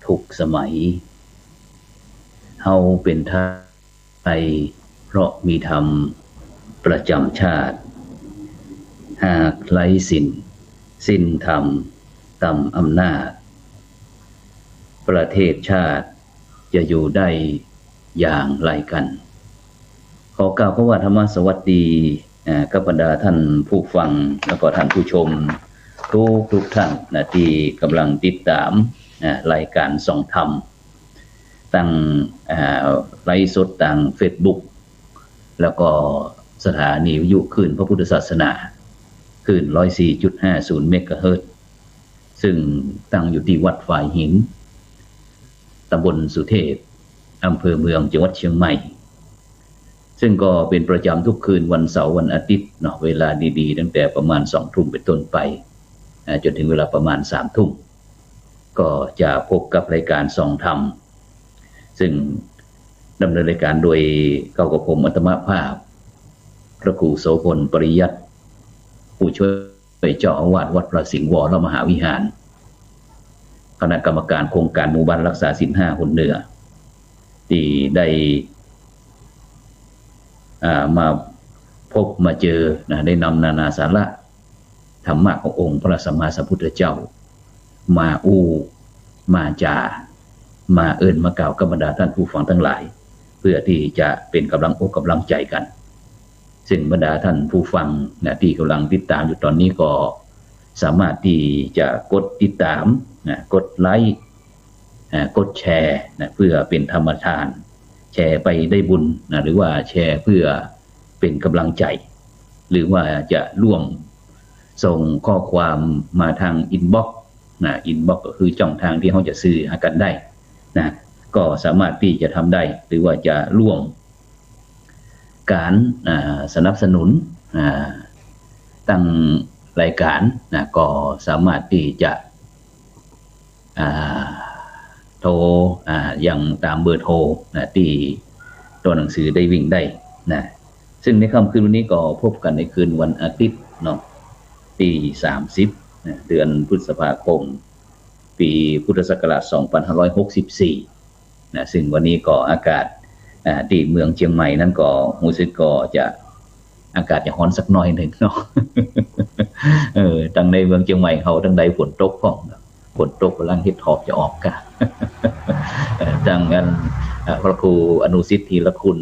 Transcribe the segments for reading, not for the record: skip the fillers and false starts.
ทุกสมัยเฮาเป็นไทยเพราะมีธรรมประจำชาติหากไร้สิ้นธรรมต่ำอำนาจประเทศชาติจะอยู่ได้อย่างไรกันขอกล่าวคำว่าธรรมสวัสดีกับบรรดาท่านผู้ฟังแล้วก็ท่านผู้ชมทุกท่านที่กำลังติดตามรายการส่องธรรมตั้งไลฟ์สดทาง Facebook แล้วก็สถานีวิทยุคลื่นพระพุทธศาสนาคลื่น 104.50 เมกะเฮิรตซ์ซึ่งตั้งอยู่ที่วัดฝายหินตำบลสุเทพอำเภอเมืองจังหวัดเชียงใหม่ซึ่งก็เป็นประจำทุกคืนวันเสาร์วันอาทิตย์เนาะเวลาดีๆตั้งแต่ประมาณ 20:00 นเป็นต้นไปจนถึงเวลาประมาณ 3:00 นก็จะพบกับรายการส่องธรรมซึ่งดำเนินรายการโดยเก้ากับผมอัตมภาพพระครูโสพลปริยัติผู้ช่วยเจ้าอาวาสวัดพระสิงห์วรมหาวิหารคณะกรรมการโครงการหมู่บ้านรักษาศีล 5 คนเหนือที่ได้มาพบมาเจอได้นำนานาสาระธรรมะขององค์พระสัมมาสัมพุทธเจ้ามามาจามาเอิ้นมากล่าวกับบรรดาท่านผู้ฟังทั้งหลายเพื่อที่จะเป็นกำลังอกกำลังใจกันซึ่งบรรดาท่านผู้ฟังที่กำลังติดตามอยู่ตอนนี้ก็สามารถที่จะกดติดตามกดไลค์กดแชร์เพื่อเป็นธรรมทานแชร์ไปได้บุญหรือว่าแชร์เพื่อเป็นกำลังใจหรือว่าจะร่วมส่งข้อความมาทางอินบ็อกซ์อินบ็อกซ์ก็คือช่องทางที่เขาจะสื่อหากันได้ก็สามารถที่จะทำได้หรือว่าจะร่วมการสนับสนุนตั้งรายการก็สามารถที่จะโทรยังตามเบอร์โทรที่ตัวหนังสือได้วิ่งได้ซึ่งในค่ำคืนวันนี้ก็พบกันในคืนวันอาทิตย์เนาะที่30เดือนพฤษภาคมปีพุทธศักราช 2564ซึ่งวันนี้ก็อากาศที่เมืองเชียงใหม่นั้นก็รู้สึกก็จะอากาศจะร้อนสักหน่อยหนึ่งเนาะทางในเมืองเชียงใหม่เขาทางใดฝนตกพ้องฝนตกกำลังเฮ็ดหอบจะออกกันดังนั้นพระครูอนุสิทธิ์ธีรคุณ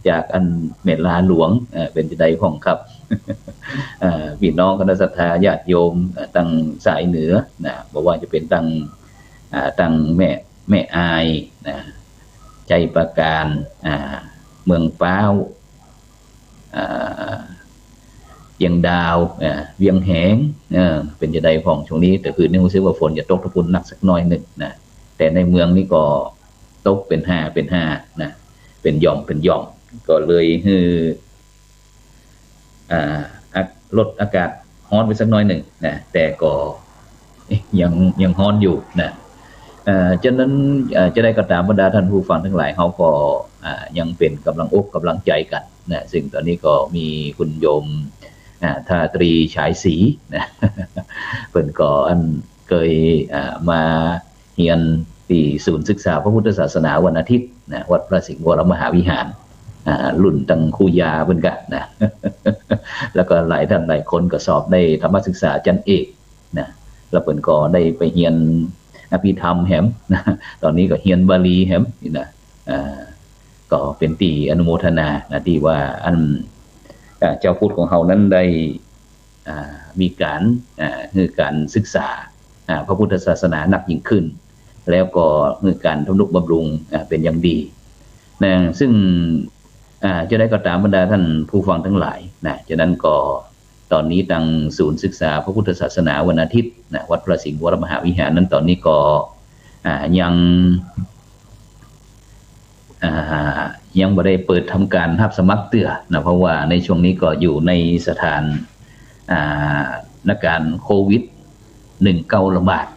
จากอันเมตลาหลวงเป็นจังได๋พ้องครับพี่น้องคณะศรัทธาญาติโยมตั้งสายเหนือบ่ว่าจะเป็นตั้งแม่อายใจประการเมืองฟ้าวเวียงดาวเวียงแหงเป็นจังได๋พ้องช่วงนี้แต่คืนนี้รู้สึกว่าฝนจะตกทุนหนักสักหน่อยนึงแต่ในเมืองนี่ก็ตกเป็น5เป็นหย่อมก็เลยลดอากาศร้อนไปสักหน่อยหนึ่งแต่ก็ยังร้อนอยู่ฉะนั้นจะได้กระตามบรรดาท่านผู้ฟังทั้งหลายเขาก็ยังเป็นกำลังอกกำลังใจกันซึ่งตอนนี้ก็มีคุณโยมทาตรีฉายศรีเพิ่นก็เคยมาเรียนที่ศูนย์ศึกษาพระพุทธศาสนาวันอาทิตย์วัดพระสิงห์วรมหาวิหารรุ่นตั้งครูยาเพิ่นก็แล้วก็หลายท่านหลายคนก็สอบได้ธรรมศึกษาชั้นเอกแล้วเพิ่นก็ได้ไปเรียนอภิธรรมแหมตอนนี้ก็เรียนบาลีแหมนี่ก็เป็นที่อนุโมทนาที่ว่าเจ้าพุทธของเฮานั้นได้มีการศึกษาพระพุทธศาสนาหนักยิ่งขึ้นแล้วก็การทำนุบำรุงเป็นอย่างดีซึ่งจะได้ก็ตามบรรดาท่านผู้ฟังทั้งหลายฉะนั้นก็ตอนนี้ทางศูนย์ศึกษาพระพุทธศาสนาวันอาทิตย์วัดพระสิงห์วรมหาวิหารนั้นตอนนี้ก็ยังบ่ได้เปิดทำการรับสมัครเตื้อเพราะว่าในช่วงนี้ก็อยู่ในสถานการณ์โควิด-19 ระบาด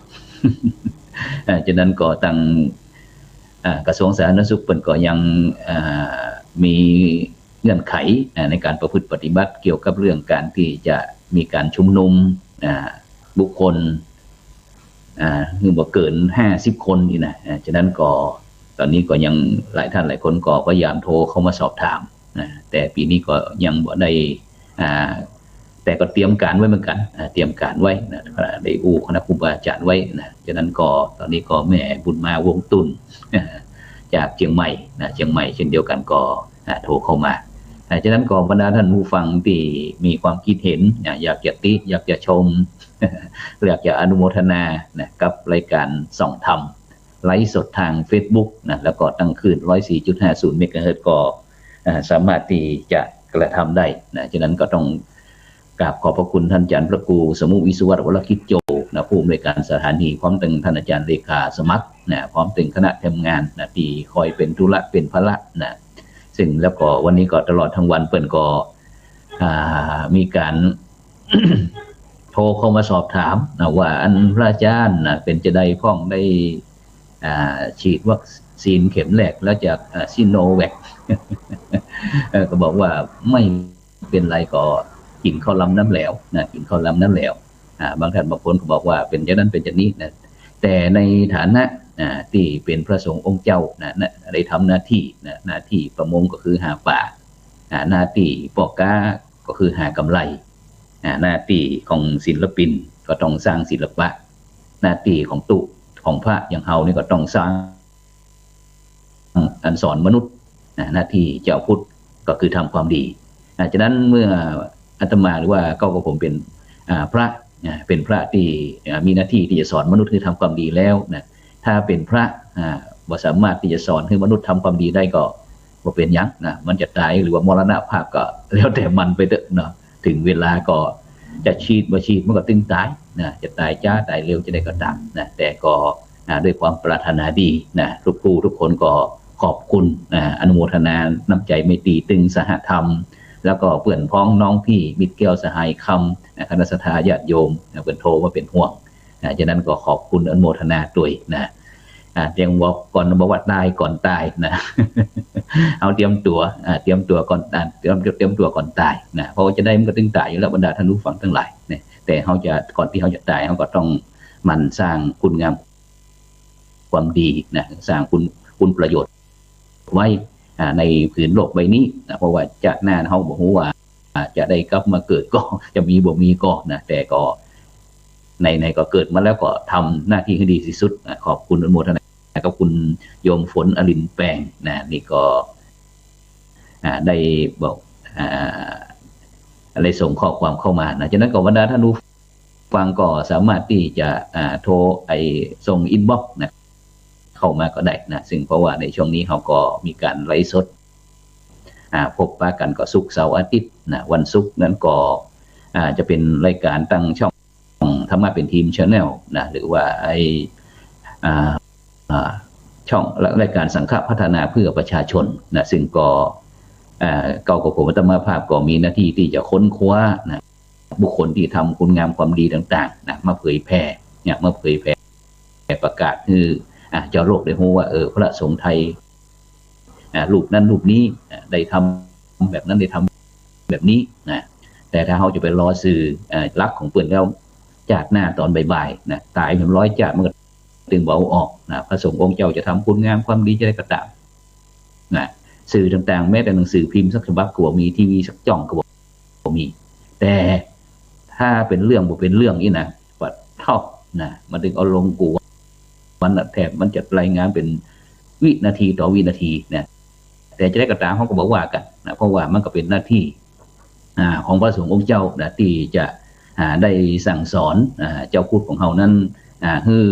ฉะนั้นก็ทางกระทรวงสาธารณสุขเพิ่นก็ยังมีเงื่อนไขในการประพฤติปฏิบัติเกี่ยวกับเรื่องการที่จะมีการชุมนุมบุคคล คือบ่เกิน50 คนนี่นะฉะนั้นก็ตอนนี้ก็ยังหลายท่านหลายคนก็พยายามโทรเข้ามาสอบถามนะแต่ปีนี้ก็ยังบ่ได้แต่ก็เตรียมการไว้เหมือนกันเตรียมการไว้นะได้คณะครูบาอาจารย์ไว้นะฉะนั้นก็ตอนนี้ก็แม่บุญมาวงตุนจากเชียงใหม่นะเชียงใหม่เช่นเดียวกันก็โทรเข้ามาฉะนั้นก็บรรดาท่านผู้ฟังที่มีความคิดเห็นอยากจะติอยากจะชมอยากจะอนุโมทนานะกับรายการส่องธรรมไลฟ์สดทาง Facebook นะแล้วก็ตั้งคืน 104.50 เมกะเฮิรตซ์ก็สามารถที่จะกระทำได้นะฉะนั้นก็ต้องกราบขอบพระคุณท่านอาจารย์พระครูสมุวิศวะวรคิจโจนะผู้อำนวยการสถานีพร้อมถึงท่านอาจารย์เลขาสมัครนะพร้อมถึงคณะทำงานนะที่คอยเป็นธุระเป็นภาระนะซึ่งแล้วก็วันนี้ก็ตลอดทั้งวันเปิ่นก็มีการ โทรเข้ามาสอบถามนะว่าอันพระอาจารย์นะเป็นจะได้พ้องได้ฉีดวัคซีนเข็มแรกแล้วจากซิโนแวค ก็บอกว่าไม่เป็นไรก็กินข้าวลำน้ำแหลวนะกินข้าวลำน้ำแหลวบางท่านบางคนก็บอกว่าเป็นอย่างนั้นเป็นอย่างนี้นะแต่ในฐานะที่เป็นพระสงฆ์องค์เจ้านะได้ทำหน้าที่นะหน้าที่ประมงก็คือหาป่าหน้าที่ปอกกาก็คือหากำไรหน้าที่ของศิลปินก็ต้องสร้างศิลปะหน้าที่ของตุของพระอย่างเฮานี่ก็ต้องสร้างอันสอนมนุษย์หน้าที่เจ้าพุทธก็คือทำความดีฉะนั้นเมื่ออาตมาหรือว่าก็ผมเป็นพระเป็นพระที่มีหน้าที่ที่จะสอนมนุษย์คือทำความดีแล้วนะถ้าเป็นพระบ่สามารถที่จะสอนให้มนุษย์ทำความดีได้ก็บ่เป็นยังนะมันจะตายหรือว่ามรณภาพก็แล้วแต่มันไปเถอะเนาะถึงเวลาก็จะฉีดบ่ฉีดมันก็ตึงตายนะจะตายจ้าตายเร็วจะได้ก็ตามนะแต่ก็ด้วยความปรารถนาดีนะทุกผู้ทุกคนก็ขอบคุณอนุโมทนาน้ำใจไมตรีตึงสหธรรมแล้วก็เพื่อนพ้องน้องพี่มิตรแก้วสหายคำคณะสัตยาญาติโยมเพื่อนโทรว่าเป็นห่วงฉะนั้นก็ขอบคุณอนุโมทนาด้วยนะยังบอกก่อนบอกว่าตายก่อนตายนะ เอาเตรียมตัวก่อนเตรียมตัวก่อนตายนะเพราะว่าจะได้มันก็ตึงตายอยู่แล้วบรรดาท่านผู้ฟังทั้งหลายเนี่ยแต่เขาจะก่อนที่เขาจะตายเขาก็ต้องมันสร้างคุณงามความดีนะสร้างคุณประโยชน์ไว้ในผืนโลกใบนี้นะเพราะว่าจะหน้าเขาบอกว่าจะได้กลับมาเกิดก็จะมีบ่มีก็นะแต่ก็ในก็เกิดมาแล้วก็ทำหน้าที่ให้ดีที่สุดขอบคุณอนุโมทนากับคุณโยมฝนอรินแปลงนะนี่ก็ได้บอกอะไรส่งข้อความเข้ามานะฉะนั้นก็บรรดาท่านผู้ฟังก็สามารถที่จะโทรส่งอินบ็อกซ์นะเข้ามาก็ได้นะซึ่งเพราะว่าในช่วงนี้เขาก็มีการไลฟ์สดพบปะกันก็ศุกร์เสาร์อาทิตย์นะวันศุกร์นั้นก็จะเป็นรายการตั้งช่องธรรมะเป็นทีม Channel นะหรือว่าช่องรายการสังฆพัฒนาเพื่อประชาชนนะซึ่งก็เก่ากับผมอาตมาภาพก็มีหน้าที่ที่จะค้นคว้านะบุคคลที่ทำคุณงามความดีต่างๆนะมาเผยแพร่เนี่ยมาเผยแพร่ประกาศคือเจ้าโลกได้รู้ว่าพระสงฆ์ไทยรูปนั้นรูปนี้ได้ทำแบบนั้นได้ทำแบบนี้นะแต่ถ้าเขาจะไปรอสื่อรักของเปื่อนแล้วจากหน้าตอนบ่ายๆนะตายเป็น100จากมันก็ตึงเบาออกนะพระสงฆ์องค์เจ้าจะทำคุณงามความดีจะได้กระตามนะสื่อต่างๆแม้แต่หนังสือพิมพ์สักฉบับก็บ่มีทีวีสักจ่องก็บ่มีแต่ถ้าเป็นเรื่องบ่เป็นเรื่องนี่นะวัดเท่านะมันถึงเอาลงกูมันแทบมันจะรายงานเป็นวินาทีต่อวินาทีนะแต่จะได้กระตามเขาก็บอกว่ากันนะเพราะว่ามันก็เป็นหน้าที่ของพระสงฆ์องค์เจ้านะที่จะได้สั่งสอนเจ้าพุทธของเขานั้นคือ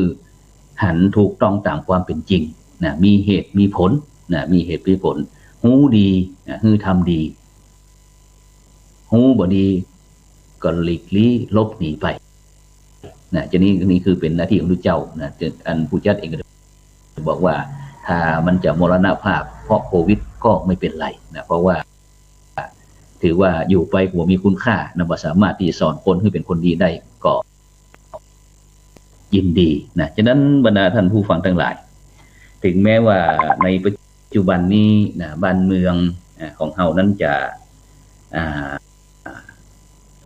หันถูกต้องตามความเป็นจริงนะมีเหตุมีผลนะมีเหตุมีผลหูดีคือทำดีหูบ่ดีก็หลีกลี่ลบหนีไปนะจะนี่คือเป็นหน้าที่ของพระเจ้านะอันผู้จัดเองก็บอกว่าถ้ามันจะมรณภาพเพราะโควิดก็ไม่เป็นไรนะเพราะว่าถือว่าอยู่ไปหัวมีคุณค่านะว่าสามารถที่จะสอนคนให้เป็นคนดีได้ก็ยินดีนะฉะนั้นบรรดาท่านผู้ฟังทั้งหลายถึงแม้ว่าในปัจจุบันนี้นะบ้านเมืองของเฮานั้นจะ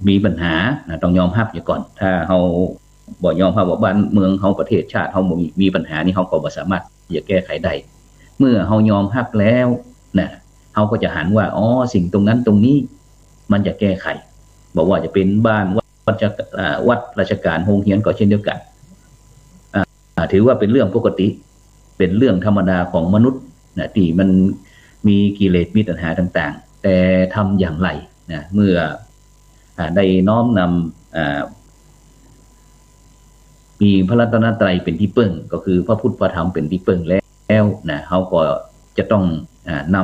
มีปัญหานะต้องยอมรับอยู่ก่อนถ้าเฮา บ่ยอมรับว่าบ้านเมืองเฮาประเทศชาติเฮาบ่มีปัญหานี่เฮาก็บ่สามารถจะแก้ไขได้เมื่อเฮายอมรับแล้วนะเฮาก็จะหันว่าอ๋อสิ่งตรงนั้นตรงนี้มันจะแก้ไขบอกว่าจะเป็นบ้านวัดราชการโรงเรียนก็เช่นเดียวกันถือว่าเป็นเรื่องปกติเป็นเรื่องธรรมดาของมนุษย์นะที่มันมีกิเลสมีตัณหาต่างๆแต่ทำอย่างไรนะเมื่อได้น้อมนำมีพระรัตนตรัยเป็นที่พึ่งก็คือพระพุทธพระธรรมเป็นที่พึ่งแล้วนะเขาก็จะต้องน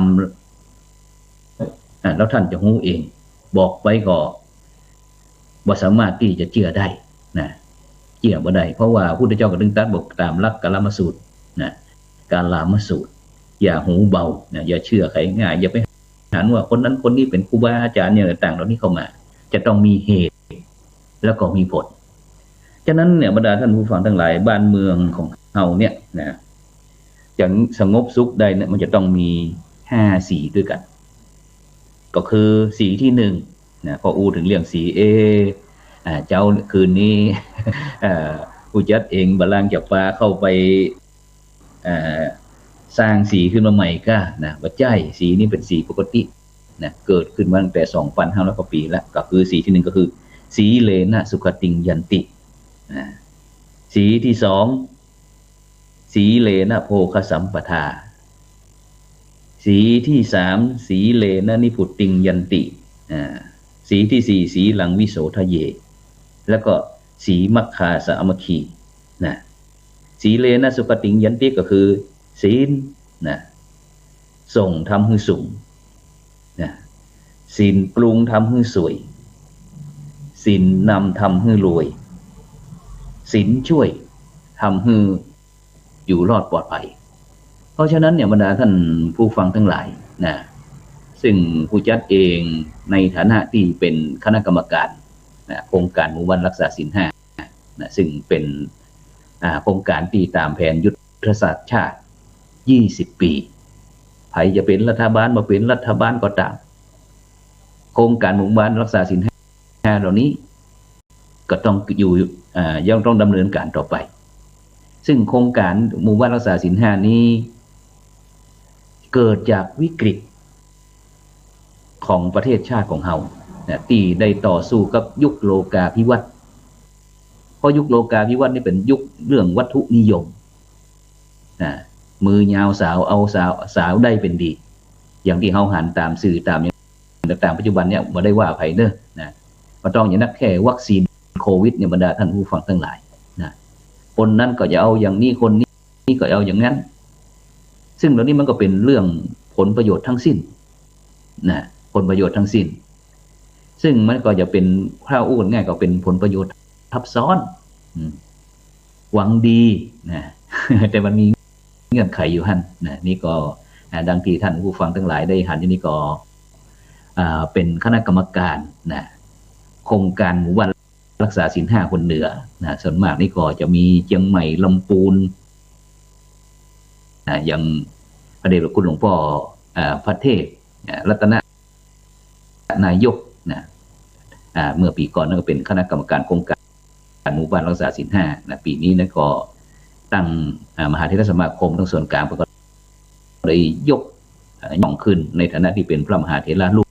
ำแล้วท่านจะรู้เองบอกไว้ก็บ่สามารถที่จะเชื่อได้นะเชื่อบ่ได้เพราะว่าพุทธเจ้าก็ดึงตรัสบอกตามหลักกาลามสูตรนะการลามสูตรอย่าหูเบานะอย่าเชื่อใครง่ายอย่าไปหันว่าคนนั้นคนนี้เป็นครูบาอาจารย์เนี่ยต่างๆเหล่านี้เข้ามาจะต้องมีเหตุแล้วก็มีผลฉะนั้นเนี่ยบรรดาท่านผู้ฟังทั้งหลายบ้านเมืองของเราเนี่ยนะจะสงบสุขได้เนี่ยมันจะต้องมี5 สีด้วยกันก็คือสีที่1นะพออูถึงเรื่องสีเจ้าคืนนี้ผู้จัดเองบาลางจับปลาเข้าไปสร้างสีขึ้นมาใหม่ก็นะว่าใจสีนี้เป็นสีปกตินะเกิดขึ้นมาตั้งแต่2,500 กว่าปีแล้วก็คือสีที่1ก็คือสีเลนะสุขติงยันติสีที่2สีเลนะโภคสัมปทาสีที่3สีเลนะนิพุตติงยันติสีที่4สีหลังวิโสทะเยแล้วก็สีมัคคาสามัคคีนะสีเลนะสุขติงยันติก็คือศีลนะส่งทำให้สูงนะศีลปรุงทำให้สวยศีลนำทำให้รวยศีลช่วยทำให้อยู่รอดปลอดภัยเพราะฉะนั้นเนี่ยบรรดาท่านผู้ฟังทั้งหลายนะซึ่งผู้จัดเองในฐานะที่เป็นคณะกรรมการนะโครงการหมู่บ้านรักษาศีล5นะซึ่งเป็นโครงการที่ตามแผนยุทธศาสตร์ชาติ20 ปีใครจะเป็นรัฐบาลมาเป็นรัฐบาลก็ตามโครงการหมู่บ้านรักษาศีล5เหล่านี้ก็ต้องอยู่ยังต้องดำเนินการต่อไปซึ่งโครงการหมู่บ้านรักษาศีล5นี้เกิดจากวิกฤตของประเทศชาติของเราที่ได้ต่อสู้กับยุคโลกาภิวัตน์เพราะยุคโลกาภิวัตน์นี่เป็นยุคเรื่องวัตถุนิยมมือยาวสาวเอาสาวได้เป็นดีอย่างที่เขาหันตามสื่อตามอย่างต่างปัจจุบันเนี่ยมาได้ว่าไผเนอะนะมาต้องอย่างนักแค่วัคซีนโควิดเนี่ยบรรดาท่านผู้ฟังทั้งหลายนะคนนั้นก็จะเอาอย่างนี้คนนี้ก็เอาอย่างนั้นซึ่งเหล่านี้มันก็เป็นเรื่องผลประโยชน์ทั้งสิ้นนะผลประโยชน์ทั้งสิ้นซึ่งมันก็จะเป็นข้าวอู้ง่ายก็เป็นผลประโยชน์ทับซ้อนหวังดีนะแต่มันมีเงื่อนไขอยู่หั่นนะนี่ก็ดังที่ท่านผู้ฟังทั้งหลายได้หันอยู่นี่ก็เป็นคณะกรรมการนะโครงการหมู่บ้านรักษาศีล5คนเหนือนะส่วนมากนี่ก็จะมีเชียงใหม่ลำพูนอย่างพระเดชพระคุณหลวงพ่อพระเทพรัตนนายกนะเมื่อปีก่อนนั่นก็เป็นคณะกรรมการโครงการหมู่บ้านรักษาศีล5นะปีนี้นั่นก็ตั้งมหาเถรสมาคมทั้งส่วนกลางก็ได้ยกย่องขึ้นในฐานะที่เป็นพระมหาเถระรูป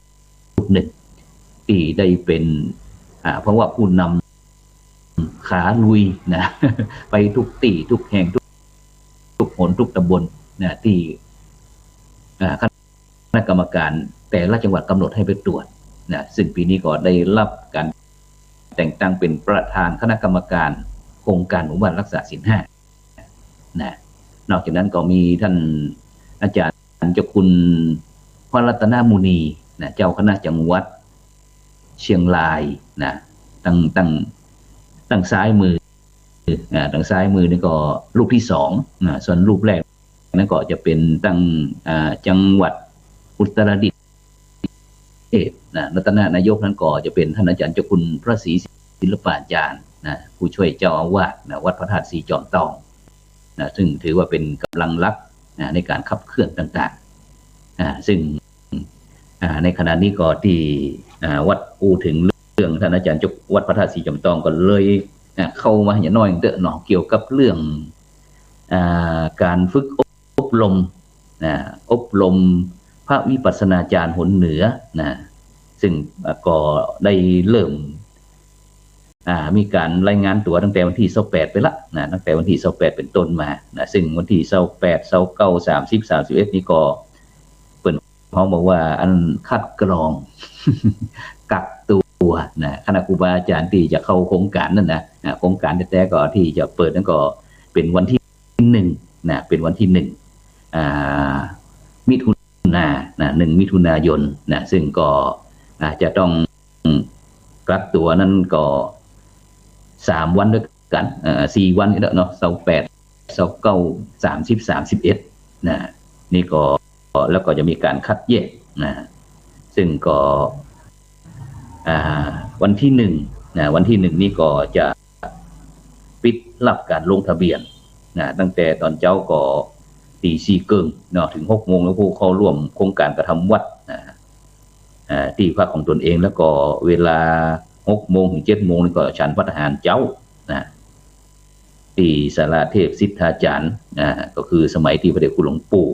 หนึ่งที่ได้เป็นเพราะว่าผู้นำขาลุยนะไปทุกที่ทุกแห่งทุกหนทุกตำบลนะที่คณะกรรมการแต่ละจังหวัดกำหนดให้ไปตรวจนะซึ่งปีนี้ก็ได้รับการแต่งตั้งเป็นประธานคณะกรรมการโครงการหมู่บ้านรักษาศีล5นะนอกจากนั้นก็มีท่านอาจารย์เจ้าคุณพระรัตนมุนีนะเจ้าคณะจังหวัดเชียงรายนะตั้งซ้ายมือตั้งซ้ายมือนี่ก็รูปที่2นะส่วนรูปแรกนั่นก็จะเป็นตั้งจังหวัดอุตรดิตถ์นะรัตนนายกนั้นก็จะเป็นท่านอาจารย์เจ้าคุณพระศรีศิลปาจารย์นะผู้ช่วยเจ้าอาวาสนะวัดพระธาตุศรีจอมทองนะซึ่งถือว่าเป็นกำลังหลักในการขับเคลื่อนต่างๆซึ่งในขณะนี้ก็ที่วัดอูถึงเรื่องท่านอาจารย์เจ้าวัดพระธาตุศรีจอมทองก็เลย เข้ามาอย่างน้อยเตอะเนาะเกี่ยวกับเรื่องการฝึกอบรมอบรมพระวิปัสสนาจารย์หนเหนือซึ่งก็ได้เริ่มมีการรายงานตัวตั้งแต่วันที่28ไปละตั้งแต่วันที่28เป็นต้นมาซึ่งวันที่28 29 30 31นี่ก็เปิดเขาบอกว่าอันคัดกรอง กักตัวคณะครูบาอาจารย์ที่จะเข้าโครงการนั่นโครงการแต่ก็ที่จะเปิดนั่นก็เป็นวันที่1เป็นวันที่1มิถุน1มิถุนายนซึ่งก็จะต้องกักตัวนั้นก็3 วันด้วยกัน4 วันนี่แหละเนาะ28 29 30 31นี่ก็แล้วก็จะมีการคัดแยกซึ่งก็วันที่วันที่1นี่ก็จะปิดรับการลงทะเบียนตั้งแต่ตอนเจ้าก็ตี4เกินเนาะถึง6 โมงแล้วผู้เข้าร่วมโครงการกระทำวัดที่พักของตนเองแล้วก็เวลา6 โมงถึง7 โมงนี่ก็ฉันพัฒหารเจ้าที่ศาลาเทพสิทธาจารย์ก็คือสมัยที่พระเดชคุณหลวงปู่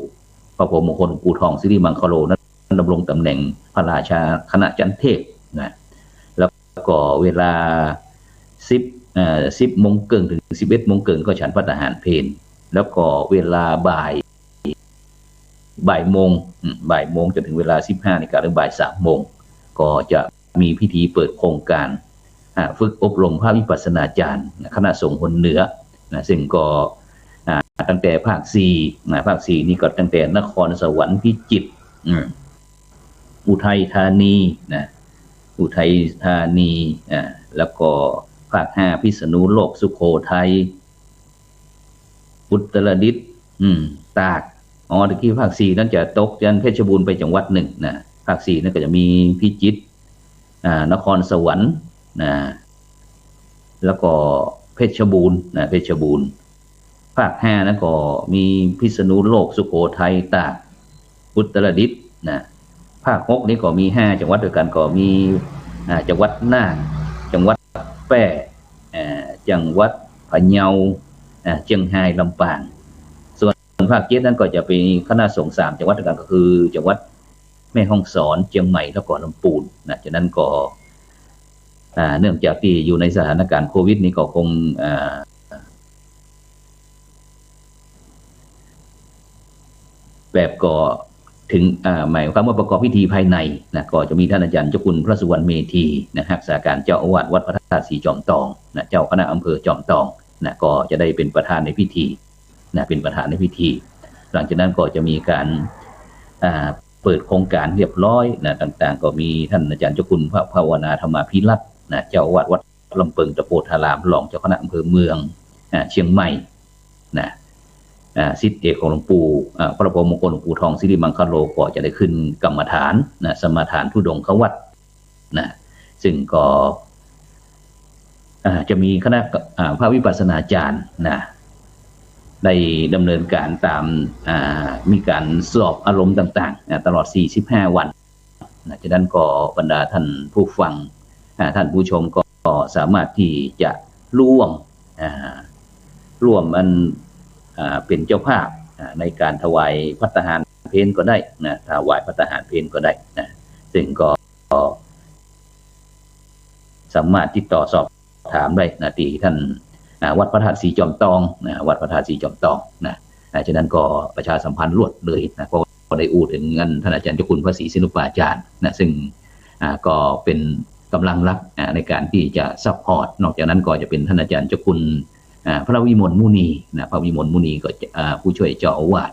พระพรหมมงคลหลวงปู่ทองสิริมังคโลนั้นดำรงตำแหน่งพระราชาคณะจันเทพแล้วก็เวลา10 โมงเกินถึง11 โมงเกินก็ฉันพัฒหารเพลแล้วก็เวลาบ่ายโมงจนถึงเวลา 15 นาฬิกาหรือบ่าย 3 โมงก็จะมีพิธีเปิดโครงการฝึกอบรมพระวิปัสสนาจารย์คณะสงฆ์หนเหนือซึ่งก็ตั้งแต่ภาค4นี่ก็ตั้งแต่นครสวรรค์พิจิตรอุทัยธานีแล้วก็ภาค5พิษณุโลกสุโขทัยอุตรดิตถ์ตากตะกี้ภาค4นั้นจะตกยันเพชรบูรณ์ไปจังหวัดหนึ่งภาค4นั้นก็จะมีพิจิตรนครสวรรค์แล้วก็เพชรบูรณ์ภาค5นั้นก็มีพิษณุโลกสุโขทัยตากอุตรดิตถ์ภาค6นี้ก็มี5 จังหวัดด้วยกันก็มีจังหวัดน่านจังหวัดแพร่จังหวัดพะเยาเชียงรายลำปางส่วนภาค7นั้นก็จะเป็นคณะสงฆ์3 จังหวัดด้วยกันก็คือจังหวัดแม่ฮ่องสอนเชียงใหม่แล้วก็ลำพูนฉะนั้นก็เนื่องจากที่อยู่ในสถานการณ์โควิดนี้ก็คงแบบก็ถึงหมายความว่าประกอบพิธีภายในก็จะมีท่านอาจารย์เจ้าคุณพระสุวรรณเมธีรักษาการเจ้าอาวาสวัดพระธาตุสีจอมทองเจ้าคณะอำเภอจอมทองก็จะได้เป็นประธานในพิธีเป็นประธานในพิธีหลังจากนั้นก็จะมีการเปิดโครงการเรียบร้อยต่างๆก็มีท่านอาจารย์เจ้าคุณพระภาวนาธรรมาภิรัตน์เจ้าอาวาสวัดลำเปิงตะโพธารามรองเจ้าคณะอำเภอเมืองเชียงใหม่ศิษย์เอกของหลวงปู่พระพรหมมงคลหลวงปู่ทองสิริมังคโลก็จะได้ขึ้นกรรมฐานสมาทานธุดงควัตรซึ่งก็จะมีคณะพระวิปัสสนาจารย์ได้ดำเนินการตามมีการสอบอารมณ์ต่างๆตลอด45 วันจากนั้นก็บรรดาท่านผู้ฟังท่านผู้ชมก็สามารถที่จะร่วมเป็นเจ้าภาพในการถวายภัตตาหารเพลก็ได้ถวายภัตตาหารเพลก็ได้ซึ่งก็สามารถติดต่อสอบถามได้ที่ท่านวัดพระธาตุสีจอมทองวัดพระธาตุสีจอมทองฉะนั้นก็ประชาสัมพันธ์รวดเลยเพราะได้อู้ถึงเงินท่านอาจารย์เจ้าคุณพระศรีสินุปาจารย์ซึ่งก็เป็นกำลังหลักในการที่จะซัพพอร์ตนอกจากนั้นก็จะเป็นท่านอาจารย์เจ้าคุณพระวิมลมุนีพระวิมลมุนีก็ผู้ช่วยเจ้าอาวาส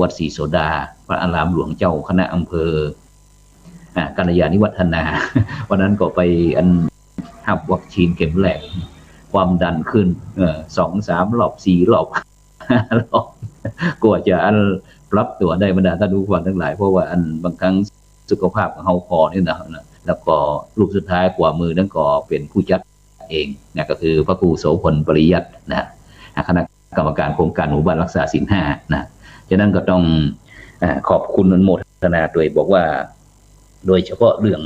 วัดศรีโสดาพระอารามหลวงเจ้าคณะอำเภอกัลยาณิวัฒนาวันนั้นก็ไปหับวัคซีนเข็มแรกความดันขึ้น2-3 รอบ 4 รอบ 5 รอบกว่าจะปรับตัวได้บรรดาท่านผู้ฟังทั้งหลายเพราะว่าบางครั้งสุขภาพของเฮาพอนี่นะแล้วก็รูปสุดท้ายกว่ามือนั่นก็เป็นผู้จัดเองก็คือพระครูโสพลปริยัติคณะกรรมการโครงการหมู่บ้านรักษาศีล 5ฉะนั้นก็ต้องขอบคุณอนุโมทนาโดยบอกว่าโดยเฉพาะเรื่อง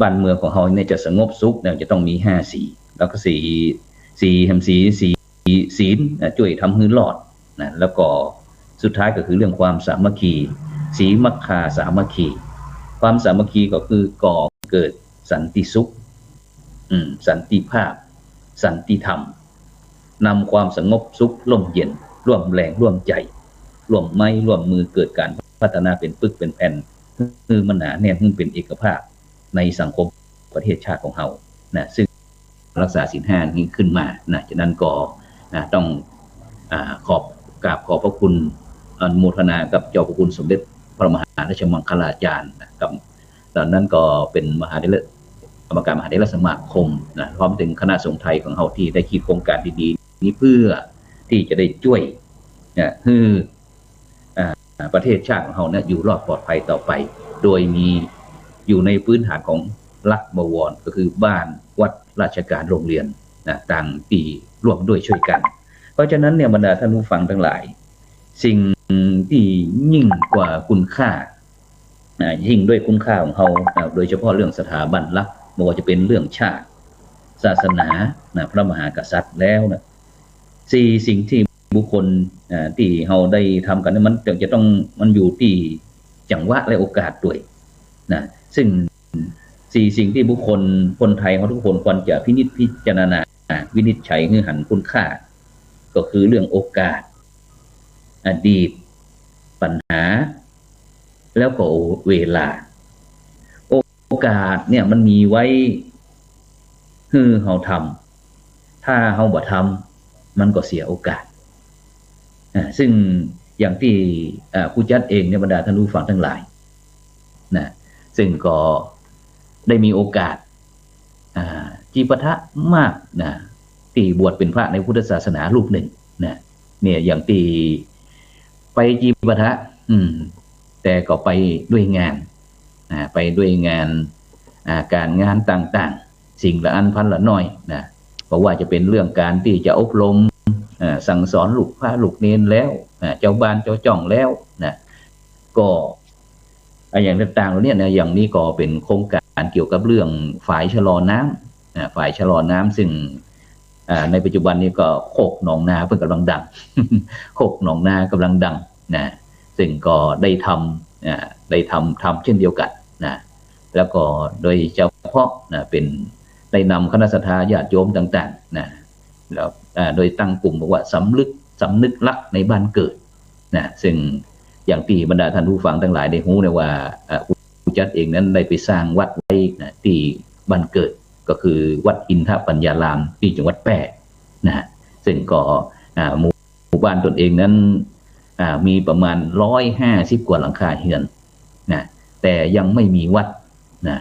บ้านเมืองของเราเนี่ยจะสงบสุขเนี่ยจะต้องมี5 4 แล้วก็สี่แห่งศีลช่วยทำให้รอดนะแล้วก็สุดท้ายก็คือเรื่องความสามัคคีสีมัคคาสามัคคีความสามัคคีก็คือก่อเกิดสันติสุขสันติภาพสันติธรรมนำความสงบสุขร่มเย็นร่วมแรงร่วมใจร่วมไม้ร่วมมือเกิดการพัฒนาเป็นปึกเป็นแผ่นคือมันหนาแน่นเป็นเอกภาพในสังคมประเทศชาติของเรานะซึ่งรักษาศีลห้านี้ขึ้นมานะฉะนั้นก็ต้องขอบพระคุณอนุโมทนากับเจ้าพระคุณสมเด็จพระมหาราชมังคลาจารย์กับตอนนั้นก็เป็นกรรมการมหาเถรสมาคมนะพร้อมถึงคณะสงฆ์ไทยของเราที่ได้คิดโครงการดีๆนี้เพื่อที่จะได้ช่วยให้ประเทศชาติของเราเนี่ยอยู่รอดปลอดภัยต่อไปโดยมีอยู่ในพื้นฐานของหลักบวรก็คือบ้านวัดราชการโรงเรียนต่างปีร่วมด้วยช่วยกันเพราะฉะนั้นเนี่ยบรรดาท่านผู้ฟังทั้งหลายสิ่งที่ยิ่งกว่าคุณค่ายิ่งด้วยคุณค่าของเราโดยเฉพาะเรื่องสถาบันหลักไม่ว่าจะเป็นเรื่องชาติศาสนาพระมหากษัตริย์แล้วนะสิ่งที่บุคคลที่เราได้ทำกันมันจะต้องมันอยู่ที่จังหวะและโอกาสด้วยนะซึ่งสิ่งที่บุคคลคนไทยเขาทุกคนควรจะพิจารณาวินิจฉัยให้หันคุณค่าก็คือเรื่องโอกาสอดีตปัญหาแล้วก็เวลาโอกาสเนี่ยมันมีไว้ให้เราทำถ้าเราบ่ทำมันก็เสียโอกาสซึ่งอย่างที่ครูจัดเองในบรรดาท่านผู้ฟังทั้งหลายนะซึ่งก็ได้มีโอกาสจีปะทะมากนะที่บวชเป็นพระในพุทธศาสนารูปหนึ่งนะเนี่ยอย่างที่ไปจีปะทะแต่ก็ไปด้วยงานไปด้วยงานการงานต่างๆสิ่งละอันพันละน้อยนะเพราะว่าจะเป็นเรื่องการที่จะอบรมสั่งสอนลูกพระลูกเนนแล้วเจ้าบ้านเจ้าจ่องแล้วนะก็อย่างต่างๆเหล่านี้นะอย่างนี้ก็เป็นโครงการเกี่ยวกับเรื่องฝ่ายชะลอน้ำฝ่ายชะลอน้ำซึ่งในปัจจุบันนี้ก็โคกหนองนาเพิ่งกำลังดัง โคกหนองนากำลังดังนะซึ่งก็ได้ทำเช่นเดียวกันนะแล้วก็โดยเฉพาะนะเป็นได้นำคณะสัตยาญาติโยมต่างๆนะแล้วโดยตั้งกลุ่มบอกว่าสำนึกรักในบ้านเกิดนะซึ่งอย่างที่บรรดาท่านผู้ฟังทั้งหลายได้รู้นะว่าครูจัดเองนั้นได้ไปสร้างวัดไว้นะที่บ้านเกิดก็คือวัดอินทปัญญารามที่จังหวัดแพร่นะซึ่งก็หมู่บ้านตนเองนั้นมีประมาณ150กว่าหลังคาเรือนนะแต่ยังไม่มีวัดนะ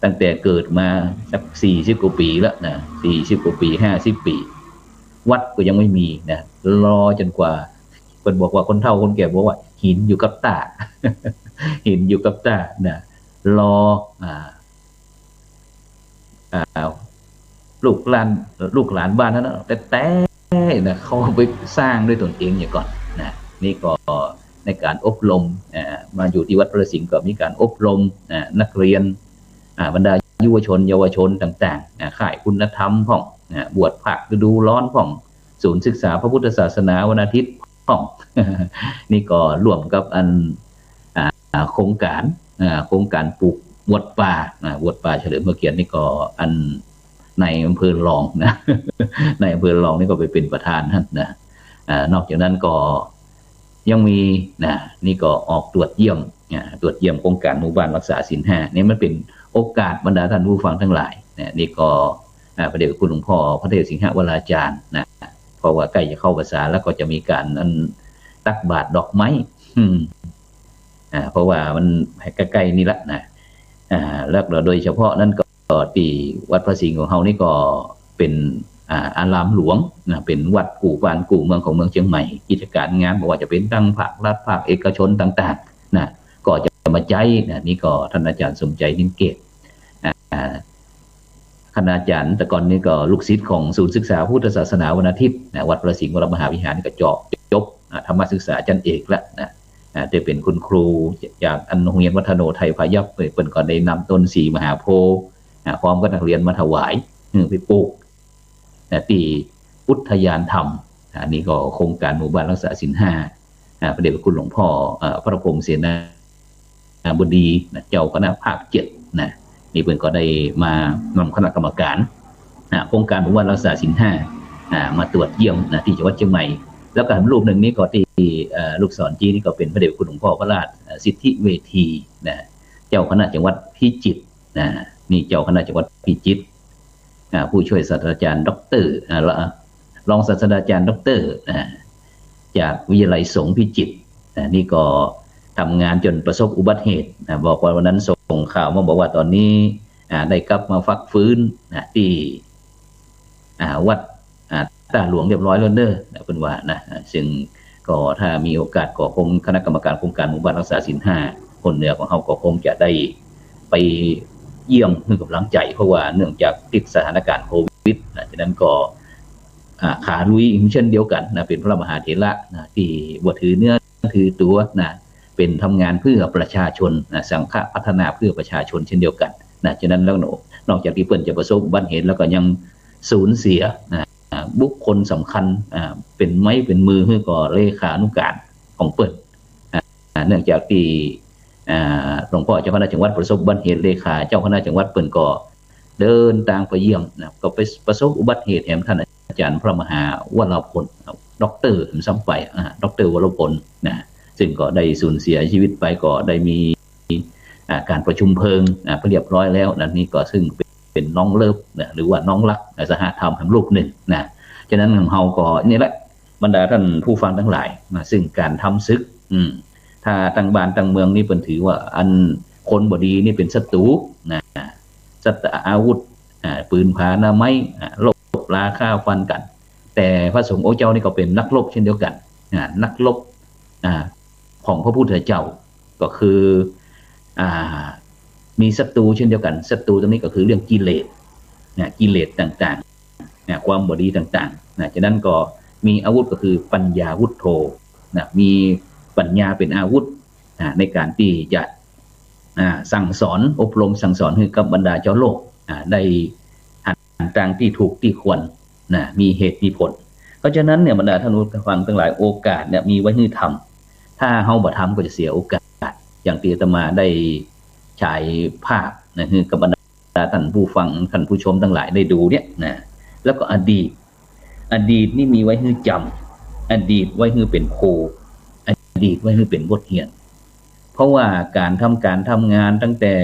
ตั้งแต่เกิดมาสัก40กว่าปีแล้วนะ40กว่าปี50ปีวัดก็ยังไม่มีนะรอจนกว่าคนบอกว่าคนเฒ่าคนแก่บอกว่าหินอยู่กับตา หินอยู่กับตานะรอลูกหลานบ้านนั้นแต่นะเขาไปสร้างด้วยตนเองอย่างก่อนนะนี่ก็ในการอบรมมาอยู่ที่วัดพระสิงห์ก็มีการอบรมนักเรียนบรรดาเยาวชนต่างๆข่ายคุณธรรมของบวชผักฤดูร้อนของศูนย์ศึกษาพระพุทธศาสนาวันอาทิตย์ของ นี่ก็ร่วมกับโครงการปลูกวัดป่าเฉลิมพระเกียรตินี่ก็ในอำเภอรองนะ ในอำเภอรองนี่ก็ไปเป็นประธานท่านนะนอกจากนั้นก็ยังมีนี่ก็ออกตรวจเยี่ยมโครงการหมู่บ้านรักษาศีลห้านี่มันเป็นโอกาสบรรดาท่านผู้ฟังทั้งหลายนี่ก็พระเดชคุณหลวงพ่อพระเทพสิงหวราจารย์นะเพราะว่าใกล้จะเข้าพรรษาแล้วก็จะมีการตักบาตรดอกไม้เพราะว่ามันใกล้ๆนี่ละนะแล้วโดยเฉพาะนั้นก็ที่วัดพระสิงห์ของเฮานี่ก็เป็นอารามหลวงนะเป็นวัดกู่บ้านกู่เมืองของเมืองเชียงใหม่กิจการงานบอกว่าจะเป็นทั้งภาครัฐภาคเอกชนต่างๆนะก็จะมาใจนะนี่ก็ท่านอาจารย์สมใจนิ่มเกตคณาจารย์แต่ก่อนนี้ก็ลูกศิษย์ของศูนย์ศึกษาพุทธศาสนาวันอาทิตย์วัดพระสิงห์วรมหาวิหารก็จบธรรมศึกษาชั้นเอกแล้วนะจะเป็นคุณครูจากโรงเรียนวัฒโนไทยพายัพเปิดก่อนได้นำต้นสีมหาโพธิ์พร้อมกับนักเรียนมาถวายไปปลูก ที่อุทยานธรรมอันนี้ก็โครงการหมู่บ้านรักษาศีลห้าพระเดชพระคุณหลวงพ่อพระพรหมเสนาบดีเจ้าคณะภาค7นะนี่เพิ่นก็ได้มานำคณะกรรมการโครงการหมู่บ้านรักษาศีลห้ามาตรวจเยี่ยมที่จังหวัดเชียงใหม่แล้วก็รูปหนึ่งนี้ก็ที่ลูกศรจี้นี่ก็เป็นพระเดชพระคุณหลวงพ่อพระราชสิทธิเวทีนะเจ้าคณะจังหวัดพิจิตรนี่เจ้าคณะจังหวัดพิจิตรผู้ช่วยศาสตราจารย์ด็อกเตอร์รองศาสตราจารย์ด็อกเตอร์จากวิทยาลัยสงฆ์พิจิตรนี่ก็ทำงานจนประสบอุบัติเหตุบอกว่าวันนั้นส่งข่าวมาบอกว่าตอนนี้ได้กลับมาฟักฟื้นที่วัดตาหลวงเรียบร้อยแล้วเด้อเป็นว่านะซึ่งก็ถ้ามีโอกาสก็คงคณะกรรมการโครงการหมู่บ้านรักษาศีลห้าคนเหนือของเขาก็คงจะได้ไปเยี่ยมให้กำลังใจเพราะว่าเนื่องจากติดสถานการณ์โควิดฉะนั้นก็ขาลุยเช่นเดียวกันเป็นพระมหาเถระที่บวชถือเนื้อถือตัวเป็นทำงานเพื่อประชาชนสังฆพัฒนาเพื่อประชาชนเช่นเดียวกันฉะนั้นแล้วนอกจากที่เปิ้นจะประสบอุบัติเหตุแล้วก็ยังสูญเสียบุคคลสำคัญเป็นไม้เป็นมือให้ก่อเลขานุการของเปิ้นเนื่องจากที่หลวงพ่อเจ้าคณะจังหวัดประสบอุบัติเหตุเลขาเจ้าคณะจังหวัดเปิ้นก็เดินทางไปเยี่ยมก็ไปประสบอุบัติเหตุแถมท่านอาจารย์พระมหาวรพลด็อกเตอร์ซ้ำไปด็อกเตอร์วรพลซึ่งก็ได้สูญเสียชีวิตไปก็ได้มีการประชุมเพลิงเรียบร้อยแล้วนี่ก็ซึ่งเป็นน้องเลิฟหรือว่าน้องรักสหธรรมทั้งรูปหนึ่งฉะนั้นของเราก็นี่แหละบรรดาท่านผู้ฟังทั้งหลายซึ่งการทำศึกถ้าตั้งบ้านตั้งเมืองนี่เป็นถือว่าอันคนบดีนี่เป็นศัตรูศัตรูอาวุธปืนพาหน้าไม้ลบราฆ่าฟันกันแต่พระสงฆ์องค์เจ้านี่ก็เป็นนักรบเช่นเดียวกันนักรบของพระพุทธเจ้าก็คือมีศัตรูเช่นเดียวกันศัตรูตรงนี้ก็คือเรื่องกิเลสกิเลสต่างๆความบดีต่างๆฉะนั้นก็มีอาวุธก็คือปัญญาวุธโธมีปัญญาเป็นอาวุธในการที่จะสั่งสอนอบรมสั่งสอนให้กับบรรดาเจ้าโลกได้หันทางที่ถูกที่ควรมีเหตุมีผลเพราะฉะนั้นเนี่ยบรรดาท่านผู้ฟังทั้งหลายโอกาสเนี่ยมีไว้ให้ทำถ้าเฮาบ่ทำก็จะเสียโอกาสอย่างที่อาตมาได้ฉายภาพคือกับบรรดาท่านผู้ฟังท่านผู้ชมทั้งหลายได้ดูเนี่ยแล้วก็อดีตนี่มีไว้ให้จำอดีตไว้ให้เป็นครูอดีตไว้ให้เป็นบทเรียนเพราะว่าการทำงานตั้งแต่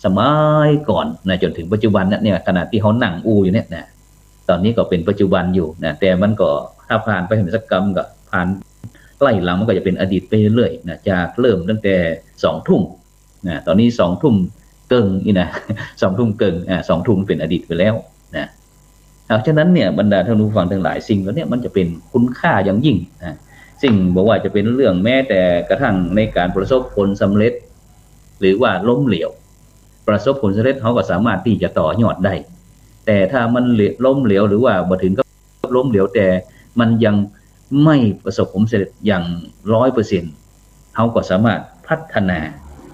สมัยก่อนจนถึงปัจจุบันเนี่ยขณะที่เขานั่งอยู่เนี่ยตอนนี้ก็เป็นปัจจุบันอยู่แต่มันก็ถ้าผ่านไปสักกรรมก็ผ่านไล่หลังมันก็จะเป็นอดีตไปเรื่อยๆจากเริ่มตั้งแต่2 ทุ่มตอนนี้2 ทุ่มเกิง2 ทุ่มเกิง2 ทุ่มเป็นอดีตไปแล้วฉะนั้นเนี่ยบรรดาท่านผู้ฟังทั้งหลายสิ่งแล้วเนี่ยมันจะเป็นคุณค่าอย่างยิ่งสิ่งบอกว่าจะเป็นเรื่องแม้แต่กระทั่งในการประสบผลสำเร็จหรือว่าล้มเหลวประสบผลสำเร็จเขาก็สามารถที่จะต่อยอดได้แต่ถ้ามันล้มเหลวหรือว่ามาถึงก็ล้มเหลวแต่มันยังไม่ประสบผลสำเร็จอย่าง 100% เขาก็สามารถพัฒนา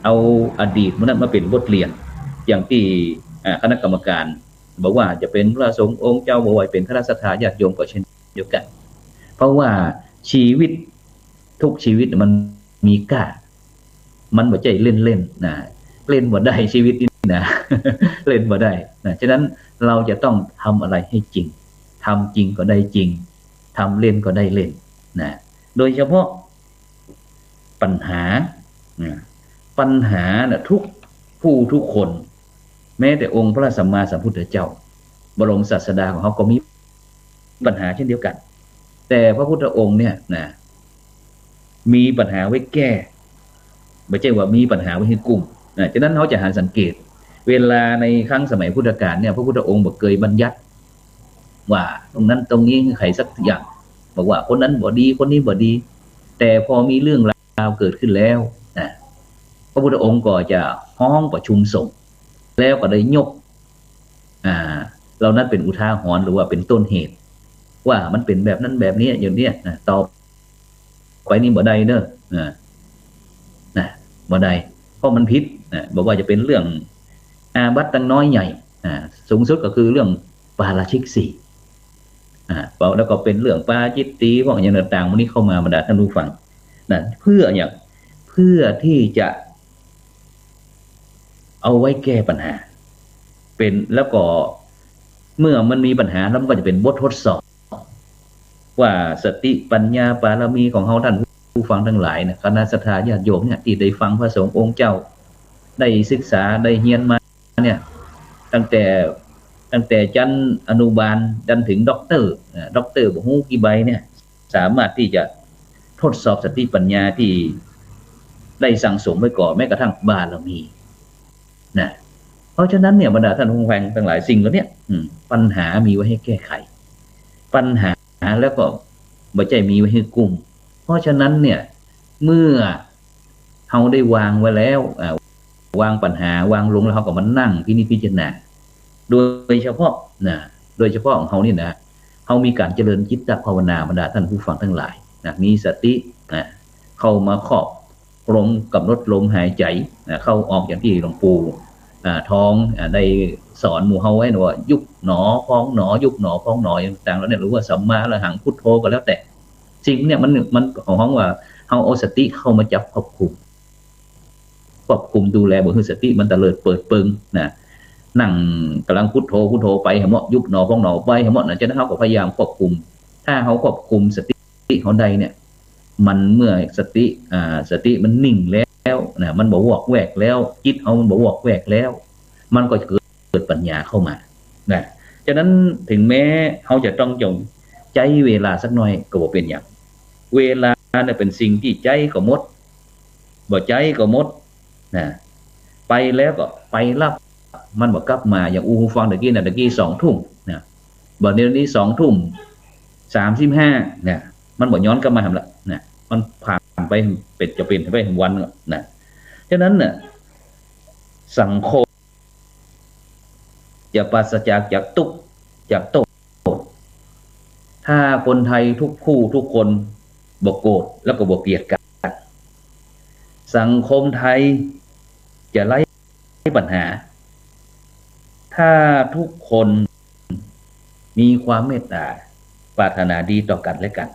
เอาอดีตนั้นมาเป็นบทเรียนอย่างที่คณะกรรมการบอกว่าจะเป็นพระสงฆ์องค์เจ้าบอกว่าเป็นคณะศรัทธาญาติโยมก็เช่นเดียวกันเพราะว่าชีวิตทุกชีวิตมันมีค่ามันไม่ใช่เล่นเล่นบ่ได้ชีวิตนี่เล่นบ่ได้ฉะนั้นเราจะต้องทำอะไรให้จริงทำจริงก็ได้จริงทำเล่นก็ได้เล่นโดยเฉพาะปัญหาทุกผู้ทุกคนแม้แต่องค์พระสัมมาสัมพุทธเจ้าบรมศาสดาของเขาก็มีปัญหาเช่นเดียวกันแต่พระพุทธองค์เนี่ยมีปัญหาไว้แก้ไม่ใช่ว่ามีปัญหาไว้ให้กุ้มฉะนั้นเขาจะหาสังเกตเวลาในครั้งสมัยพุทธกาลเนี่ยพระพุทธองค์บอกเคยบัญญัติว่าตรงนั้นตรงนี้ใครสักอย่างบอกว่าคนนั้นบ่ดีคนนี้บ่ดีแต่พอมีเรื่องราวเกิดขึ้นแล้วพระพุทธองค์ก็จะห้องประชุมสงฆ์แล้วก็ได้ยกเรานั้นเป็นอุทาหรณ์หรือว่าเป็นต้นเหตุว่ามันเป็นแบบนั้นแบบนี้อย่างนี้ต่อไปนี่บ่ได้เด้อบ่ได้เพราะมันผิดบอกว่าจะเป็นเรื่องอาบัติตั้งน้อยใหญ่สูงสุดก็คือเรื่องปาราชิก4 แล้วก็เป็นเรื่องปาจิตตีพวกอย่างต่างๆวันนี้เข้ามาบรรดาท่านผู้ฟังนะเพื่ออย่างเพื่อที่จะเอาไว้แก้ปัญหาเป็นแล้วก็เมื่อมันมีปัญหาแล้วมันก็จะเป็นบททดสอบว่าสติปัญญาบารมีของเราท่านผู้ฟังทั้งหลายนะคณะสัตยาญาติโยมเนี่ยที่ได้ฟังพระสงฆ์องค์เจ้าได้ศึกษาได้เรียนมาเนี่ยตั้งแต่ชั้นอนุบาลจนถึงด็อกเตอร์บอกฮู้กี่ใบเนี่ยสามารถที่จะทดสอบสติปัญญาที่ได้สั่งสมไว้ก่อนแม้กระทั่งบารมีนะเพราะฉะนั้นเนี่ยบรรดาท่านผู้ฟังทั้งหลายสิ่งเหล่านี้ปัญหามีไว้ให้แก้ไขปัญหาแล้วก็บ่ใจมีไว้ให้กลุ่มเพราะฉะนั้นเนี่ยเมื่อเราได้วางไว้แล้ววางปัญหาวางลงแล้วเขาก็มานั่งพิจารณาโดยเฉพาะของเขานี่นะเขามีการเจริญจิตตภาวนาบรรดาท่านผู้ฟังทั้งหลายนะมีสติเข้ามาครอบลมกับลดลมหายใจเข้าออกอย่างที่หลวงปู่ท้องได้สอนหมู่เฮาไว้นะว่ายุบหนอพองหนอยุบหนอพองหนอต่างๆแล้วเนี่ยรู้ว่าสัมมาอรหังพุทโธก็แล้วแต่สิ่งเนี่ยมันของห้องว่าเฮาเอาสติเข้ามาจับควบคุมดูแลบ่ให้สติมันตะเลิดเปิดเปิงนะนั่งกำลังพุทโธไปเหาะยุบหนอพองหนอไปเหาะนะจะนั้นเฮาก็พยายามควบคุมถ้าเฮาควบคุมสติเขาใดเนี่ยมันเมื่อสติมันนิ่งแล้วนะมันบ่วอกแวกแล้วจิตเอามันบ่วอกแวกแล้วมันก็เกิดปัญญาเข้ามานะฉะนั้นถึงแม้เขาจะต้องจงใจเวลาสักหน่อยก็บ่เป็นอย่างเวลาเนี่ยเป็นสิ่งที่ใจก็หมดบ่ใจก็หมดนะไปแล้วก็ไปรับมันบ่กลับมาอย่างอูฮูฟังตะกี้2 ทุ่มนะบ่เดี๋ยวนี้2 ทุ่ม 35เนี่ยมันบ่ย้อนกลับมาทำละนะมันผ่านไปจะเป็นไปวันนะฉะนั้นน่ะสังคมจะปราศจากทุกข์จากโทษถ้าคนไทยทุกผู้ทุกคนบ่โกรธแล้วก็บ่เกลียดกันสังคมไทยจะไร้ปัญหาถ้าทุกคนมีความเมตตาปรารถนาดีต่อกันและกัน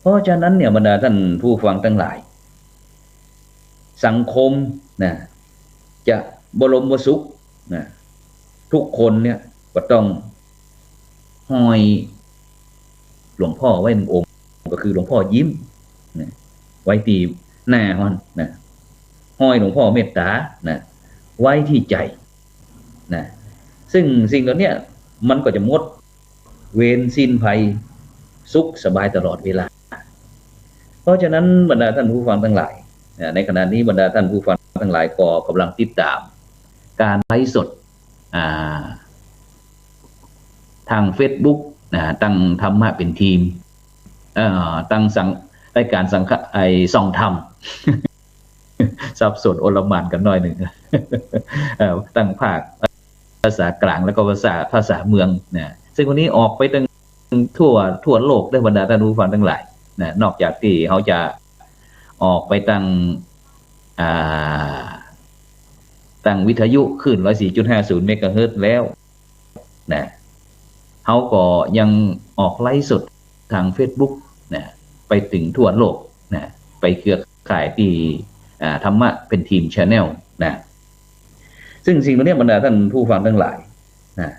เพราะฉะนั้นเนี่ยบรรดาท่านผู้ฟังทั้งหลายสังคมนะจะบรมสุขนะทุกคนเนี่ยก็ต้องห้อยหลวงพ่อไว้1 องค์ก็คือหลวงพ่อยิ้มนะไว้ที่หน้ามันนะห้อยหลวงพ่อเมตตานะไว้ที่ใจนะซึ่งสิ่งเหล่านี้มันก็จะหมดเวรสิ้นภัยสุขสบายตลอดเวลาเพราะฉะนั้นบรรดาท่านผู้ฟังทั้งหลายในขณะนี้บรรดาท่านผู้ฟังทั้งหลายก็กำลังติดตามการไลฟ์สดทาง Facebook ตั้งธรรมะเป็นทีมตั้งรายการสังฆส่องธรรมสับสนโอลหม่านกันหน่อยหนึ่งตั้งภาคภาษากลางแล้วก็ภาษาเมืองนะซึ่งวันนี้ออกไปตั้งทั่วโลกได้บรรดาท่านผู้ฟังทั้งหลายนะนอกจากที่เขาจะออกไปตั้งวิทยุขึ้น 104.50 เมกะเฮิรตซ์แล้วนะเขาก็ยังออกไลฟ์สดทาง Facebook นะไปถึงทั่วโลกนะไปเครือข่ายที่ธรรมะเป็นทีม Channel นะซึ่งสิ่งเหล่านี้บรรดาท่านผู้ฟังทั้งหลายนะ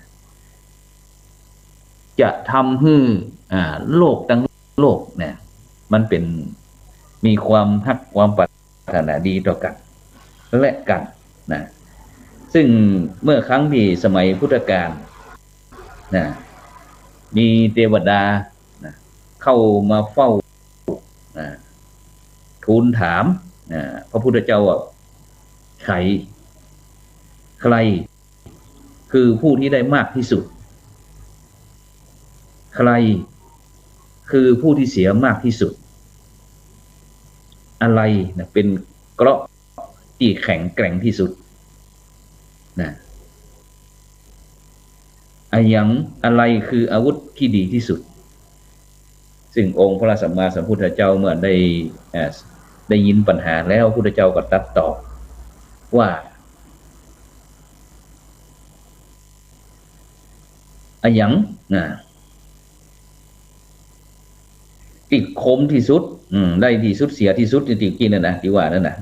จะทำให้โลกทั้งโลกเนี่ยมันเป็นมีความฮักความปรารถนาดีต่อกันและกันนะซึ่งเมื่อครั้งที่สมัยพุทธกาลนะมีเทวดานะเข้ามาเฝ้าทูลถามพระพุทธเจ้าว่าใครคือผู้ที่ได้มากที่สุดใครคือผู้ที่เสียมากที่สุดอะไรนะเป็นเกราะที่แข็งแกร่งที่สุดนะอะไรคืออาวุธที่ดีที่สุดซึ่งองค์พระสัมมาสัมพุทธเจ้าเมื่อได้ยินปัญหาแล้วพระพุทธเจ้าก็ตรัสตอบว่า ติดคมที่สุดได้ที่สุดเสียที่สุดจริงๆกินนั่นนะที่ว่านั่นนะ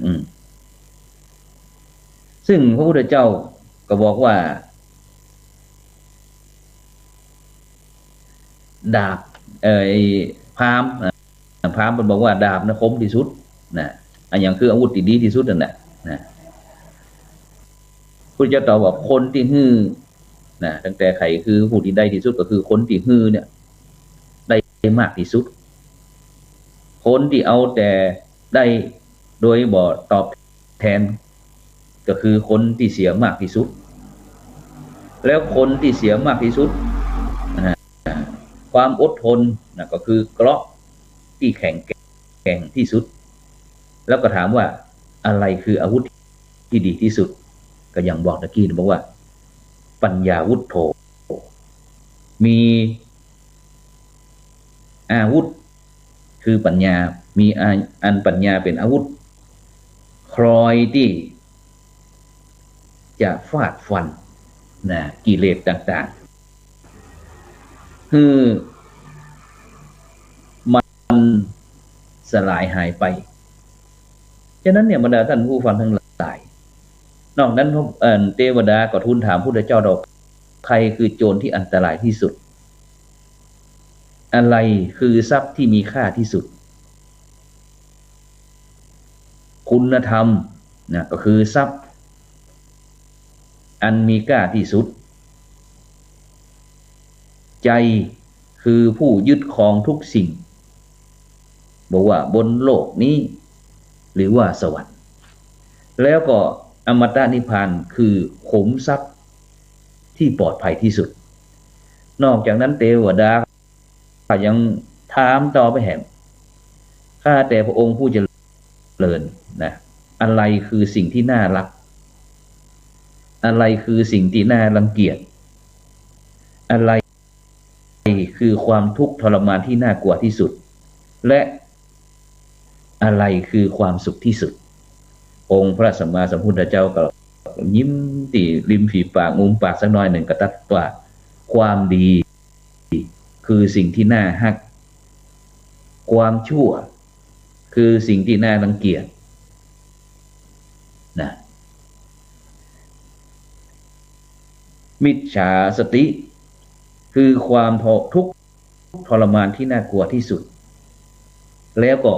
ซึ่งพระพุทธเจ้าก็บอกว่าดาบพราหมณ์พราหมณ์มันบอกว่าดาบนะคมที่สุดนะอันอย่างคืออาวุธที่ดีที่สุดนั่นแหละนะพระพุทธเจ้าตรัสว่าคนที่ฮื้อนะตั้งแต่ไขคือผู้ที่ได้ที่สุดก็คือคนที่ฮื้อเนี่ยได้มากที่สุดคนที่เอาแต่ได้โดยบ่ตอบแทนก็คือคนที่เสียมากที่สุดแล้วคนที่เสียมากที่สุดความอดทนนะก็คือเกราะที่แข็งแกร่งที่สุดแล้วก็ถามว่าอะไรคืออาวุธที่ดีที่สุดก็อย่างบอกตะกี้บอกว่าปัญญาวุธโธมีอาวุธคือปัญญามีอันปัญญาเป็นอาวุธครอยที่จะฟาดฟันนะกิเลสต่างๆคือมันสลายหายไปฉะนั้นเนี่ยบรรดาท่านผู้ฟังทั้งหลายนอกนั้นเทวดาก็ทูลถามพระพุทธเจ้าดอกใครคือโจรที่อันตรายที่สุดอะไรคือทรัพย์ที่มีค่าที่สุดคุณธรรมนะก็คือทรัพย์อันมีค่าที่สุดใจคือผู้ยึดครองทุกสิ่งบอกว่าบนโลกนี้หรือว่าสวรรค์แล้วก็อมตะนิพพานคือขุมทรัพย์ที่ปลอดภัยที่สุดนอกจากนั้นเทวดายังถามต่อไปแหมข้าแต่พระองค์ผู้เจริญนะอะไรคือสิ่งที่น่ารักอะไรคือสิ่งที่น่ารังเกียจอะไรคือความทุกข์ทรมานที่น่ากลัวที่สุดและอะไรคือความสุขที่สุดองค์พระสัมมาสัมพุทธเจ้าก็ยิ้มตีริมฝีปากงุมปากสักน้อยหนึ่งก็ตรัสว่าความดีคือสิ่งที่น่าฮักความชั่วคือสิ่งที่น่ารังเกียจนะมิจฉาสติคือความทุกข์ทรมานที่น่ากลัวที่สุดแล้วก็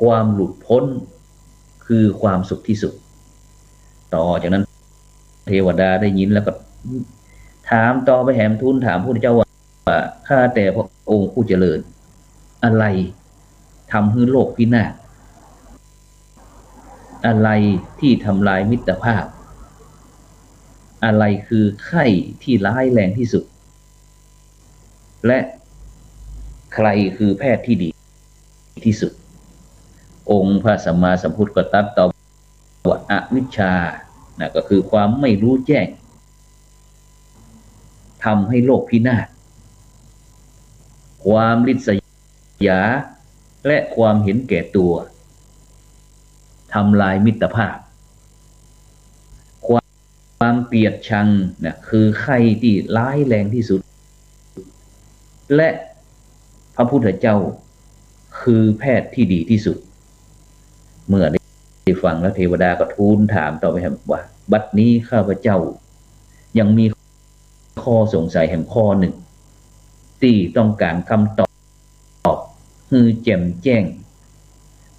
ความหลุดพ้นคือความสุขที่สุดต่อจากนั้นเทวดาได้ยินแล้วก็ถามต่อไปแหมทูลถามพระพุทธเจ้าว่าข้าแต่พระองค์ผู้เจริญอะไรทำให้โลกพินาศอะไรที่ทำลายมิตรภาพอะไรคือไข้ที่ร้ายแรงที่สุดและใครคือแพทย์ที่ดีที่สุดองค์พระสัมมาสัมพุทธก็ตรัสตอบว่าอวิชชานะก็คือความไม่รู้แจ้งทำให้โลกพินาศความริษยาและความเห็นแก่ตัวทำลายมิตรภาพความเกลียดชังนะคือไข้ที่ร้ายแรงที่สุดและพระพุทธเจ้าคือแพทย์ที่ดีที่สุดเมื่อได้ฟังแล้วเทวดาก็ทูลถามต่อไปว่าบัดนี้ข้าพเจ้ายังมีข้อสงสัยแห่งข้อหนึ่งที่ต้องการคำตอบคือแจ่มแจ้ง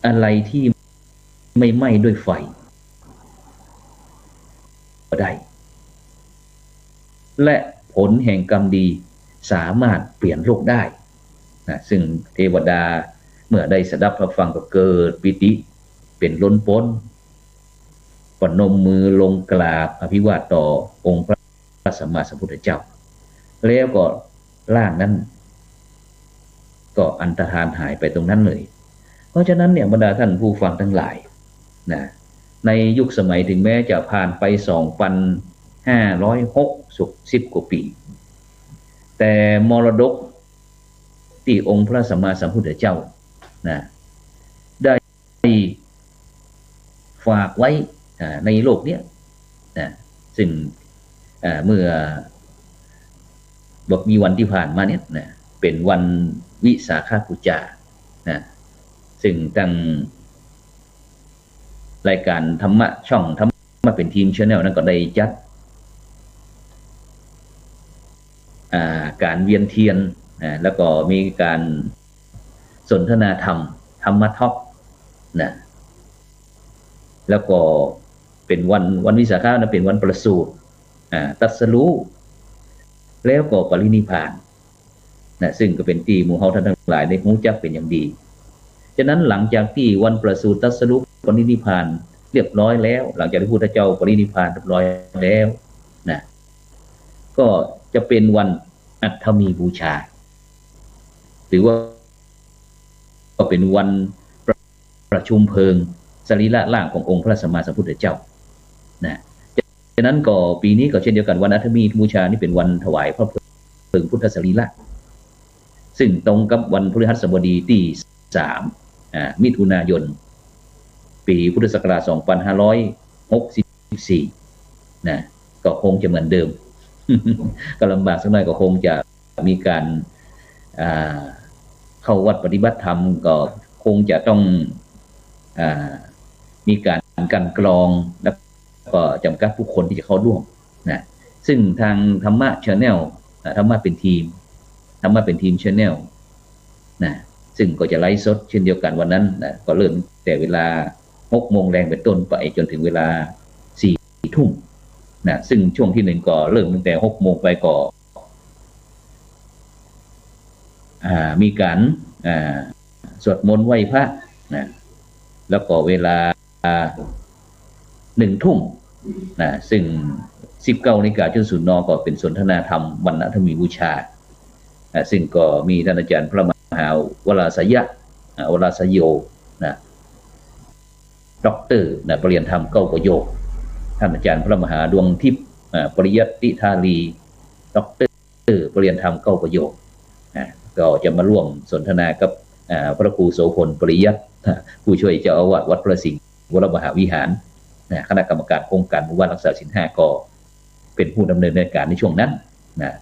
อะไรที่ไม่ไหม้ด้วยไฟก็ได้และผลแห่งกรรมดีสามารถเปลี่ยนโลกได้นะซึ่งเทวดาเมื่อได้สดับรับฟังก็เกิดปิติเป็นล้นพ้นปนมมือลงกราบอภิวาทต่อองค์พระสัมมาสัมพุทธเจ้าแล้วก็ร่างนั้นก็อันตรธานหายไปตรงนั้นเลยเพราะฉะนั้นเนี่ยบรรดาท่านผู้ฟังทั้งหลายนะในยุคสมัยถึงแม้จะผ่านไป2,560 กว่าปีแต่มรดกที่องค์พระสัมมาสัมพุทธเจ้านะได้ฝากไว้ในโลกนี้นะซึ่งเมื่อบอกมีวันที่ผ่านมาเนี่ยนะเป็นวัน วิสาขาปูจานะซึ่งตั้งรายการธรรมะช่องธรรมะเป็นทีมชาแนลนั้นก็ได้จัดการเวียนเทียนแล้วก็มีการสนทนาธรรมธรรมะท็อปนะแล้วก็เป็นวันวิสาขะนะเป็นวันประสูติตรัสรู้แล้วก็ปรินิพพานนะซึ่งก็เป็นที่หมู่เฮาท่านทั้งหลายได้รู้จักเป็นอย่างดีฉะนั้นหลังจากที่วันประสูติตรัสรู้ปรินิพพานเรียบร้อยแล้วหลังจากที่พระพุทธเจ้าปรินิพพานเรียบร้อยแล้วนะก็จะเป็นวันอัฐมีบูชาหรือว่าก็เป็นวันประชุมเพลิงสรีระร่างขององค์พระสัมมาสัมพุทธเจ้านะฉะนั้นก็ปีนี้ก็เช่นเดียวกันวันอัฐมีบูชานี่เป็นวันถวายพระเพลิงพุทธสรีระซึ่งตรงกับวันพฤหัสบดีที่3มิถุนายนปีพุทธศักราช2564นะก็คงจะเหมือนเดิม ก็ลำบากสักหน่อยก็คงจะมีการเข้าวัดปฏิบัติธรรมก็คงจะต้องมีการกันกรองแล้วก็จำกัดผู้คนที่จะเข้าร่วมนะซึ่งทางธรรมะชาแนลธรรมะเป็นทีมชาแนลนะซึ่งก็จะไลฟ์สดเช่นเดียวกันวันนั้นนะก็เริ่มแต่เวลา6 โมงแรงเป็นต้นไปจนถึงเวลา4 ทุ่มนะซึ่งช่วงที่1ก็เริ่มตั้งแต่6 โมงไปก็มีการสวดมนต์ไหว้พระนะแล้วก็เวลา1 ทุ่มนะซึ่ง19 นาฬิกาจนถึง0 น.ก็เป็นสนทนาธรรมวันอัฐมีบูชาซึ่งก็มีท่านอาจารย์พระมหาวราสยะวราสโยนะด็อกเตอร์นะปริญญาธรรม9 ประโยคท่านอาจารย์พระมหาดวงทิพย์ปริยัติธาลีด็อกเตอร์ปริญญาธรรม9 ประโยคก็จะมาร่วมสนทนากับพระครูโสพลปริยัติผู้ช่วยเจ้าอาวาสวัดพระสิงห์วรมหาวิหารคณะกรรมการโครงการหมู่บ้านรักษาศีล 5ก็เป็นผู้ดำเนินการในช่วงนั้นนะ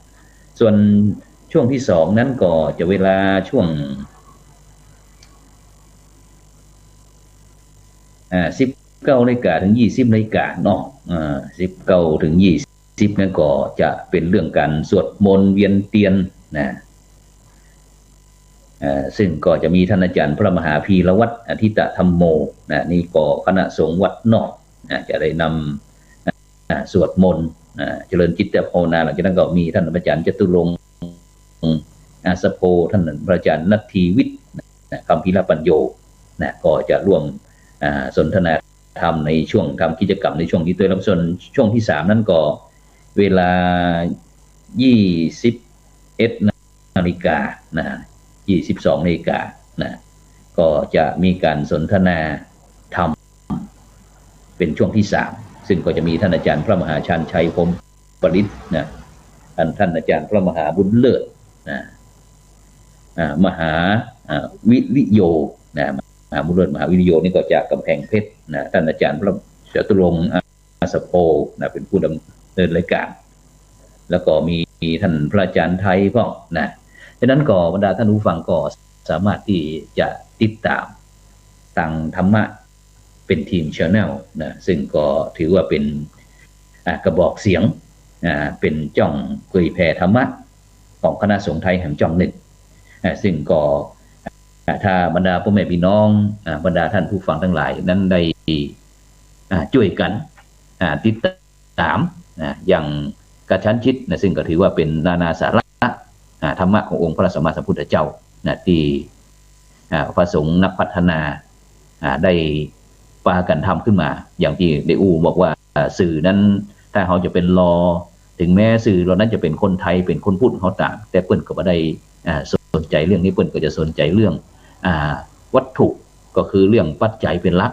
ส่วนช่วงที่2นั้นก็จะเวลาช่วง19 นาฬิกาถึง20 นาฬิกาเนาะ19 ถึง 20นั้นก็จะเป็นเรื่องการสวดมนต์เวียนเทียนนะซึ่งก็จะมีท่านอาจารย์พระมหาพีรวัตรอธิตธรรมโมนะนี่ก็คณะสงฆ์วัดนอกจะได้นำสวดมนต์เจริญจิตภาวนาหลังจากนั้นก็มีท่านอาจารย์จตุรงค์อาสโพท่านอาจารย์นัทธีวิทย์คัมภีรปัญโยนะก็จะร่วมสนทนาธรรมในช่วงทำกิจกรรมในช่วงนี้ตัวลำส่วนช่วงที่3นั้นก็เวลา21 นาฬิกานะ22 นาฬิกานะก็จะมีการสนทนาธรรมเป็นช่วงที่3ซึ่งก็จะมีท่านอาจารย์พระมหาชาญชัยพรหมปริศนะท่านอาจารย์พระมหาบุญเลิศนะมหาวิริโยนะมหาบุญเลิศมหาวิริโยนี่ก็จากกำแพงเพชรนะท่านอาจารย์พระจตุรงค์อาสโพนะเป็นผู้ดำเนินรายการแล้วก็มีท่านพระอาจารย์ไทยพ่อนะฉะนั้นก็บรรดาท่านผู้ฟังก็สามารถที่จะติดตามทางธรรมะเป็นทีม Channel นะซึ่งก็ถือว่าเป็นกระบอกเสียงเป็นจ่องเผยแผ่ธรรมะของคณะสงฆ์ไทยแห่งจ่องหนึ่งซึ่งก็ถ้าบรรดาพ่อแม่พี่น้องบรรดาท่านผู้ฟังทั้งหลายนั้นได้ช่วยกันติดตามอย่างกระชั้นชิดนะซึ่งก็ถือว่าเป็นนานาสาระธรรมะขององค์พระสัมมาสัมพุทธเจ้านะที่พระสงฆ์นักพัฒนาได้ปากันทำขึ้นมาอย่างที่ได้บอกว่าสื่อนั้นถ้าเขาจะเป็นถึงแม้สื่อเรานั้นจะเป็นคนไทยเป็นคนพูดเขาต่างแต่เปิ้นก็ไม่ได้สนใจเรื่องนี้เปิ้นก็จะสนใจเรื่องวัตถุก็คือเรื่องปัจจัยเป็นหลัก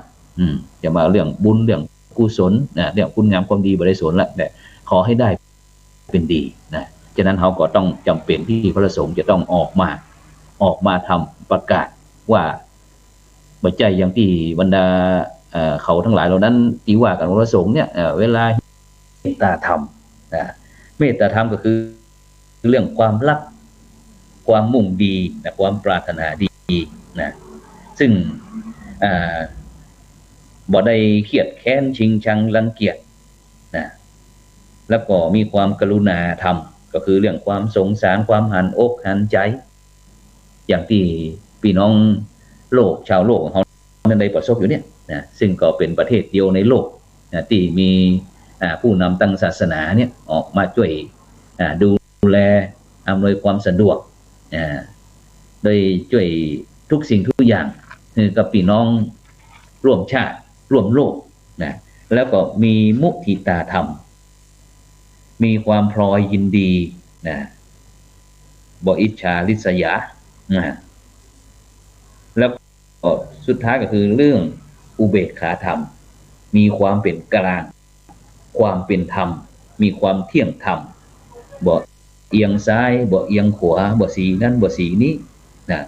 จะมาเรื่องบุญเรื่องกุศลเรื่องคุณงามความดีบริสุทธิ์ละแต่ขอให้ได้เป็นดีนะฉะนั้นเขาก็ต้องจำเป็นที่พระสงฆ์จะต้องออกมาทำประกาศว่าปัจจัยอย่างที่บรรดาเขาทั้งหลายเหล่านั้นที่ว่ากันพระสงฆ์เนี่ยเวลาเมตตาธรรมเมตตาธรรมก็คือเรื่องความรัก ความมุ่งดีนะความปรารถนาดีนะซึ่งบ่ได้เครียดแค้นชิงชังรังเกียจนะแล้วก็มีความกรุณาธรรมก็คือเรื่องความสงสารความหันอกหันใจอย่างที่พี่น้องโลกชาวโลกของเขาได้ประสบอยู่เนี่ยนะซึ่งก็เป็นประเทศเดียวในโลกนะที่มีผู้นำตั้งศาสนาเนี่ยออกมาช่วยดูแลอำนวยความสะดวกโดยช่วยทุกสิ่งทุกอย่างกับพี่น้องร่วมชาติร่วมโลกนะแล้วก็มีมุทิตาธรรมมีความพลอยยินดีนะบ่อิจฉาริษยานะแล้วก็สุดท้ายก็คือเรื่องอุเบกขาธรรมมีความเป็นกลางความเป็นธรรมมีความเที่ยงธรรมบ่เอียงซ้ายบ่เอียงขวาบ่สีนั้นบ่สีนี้นะ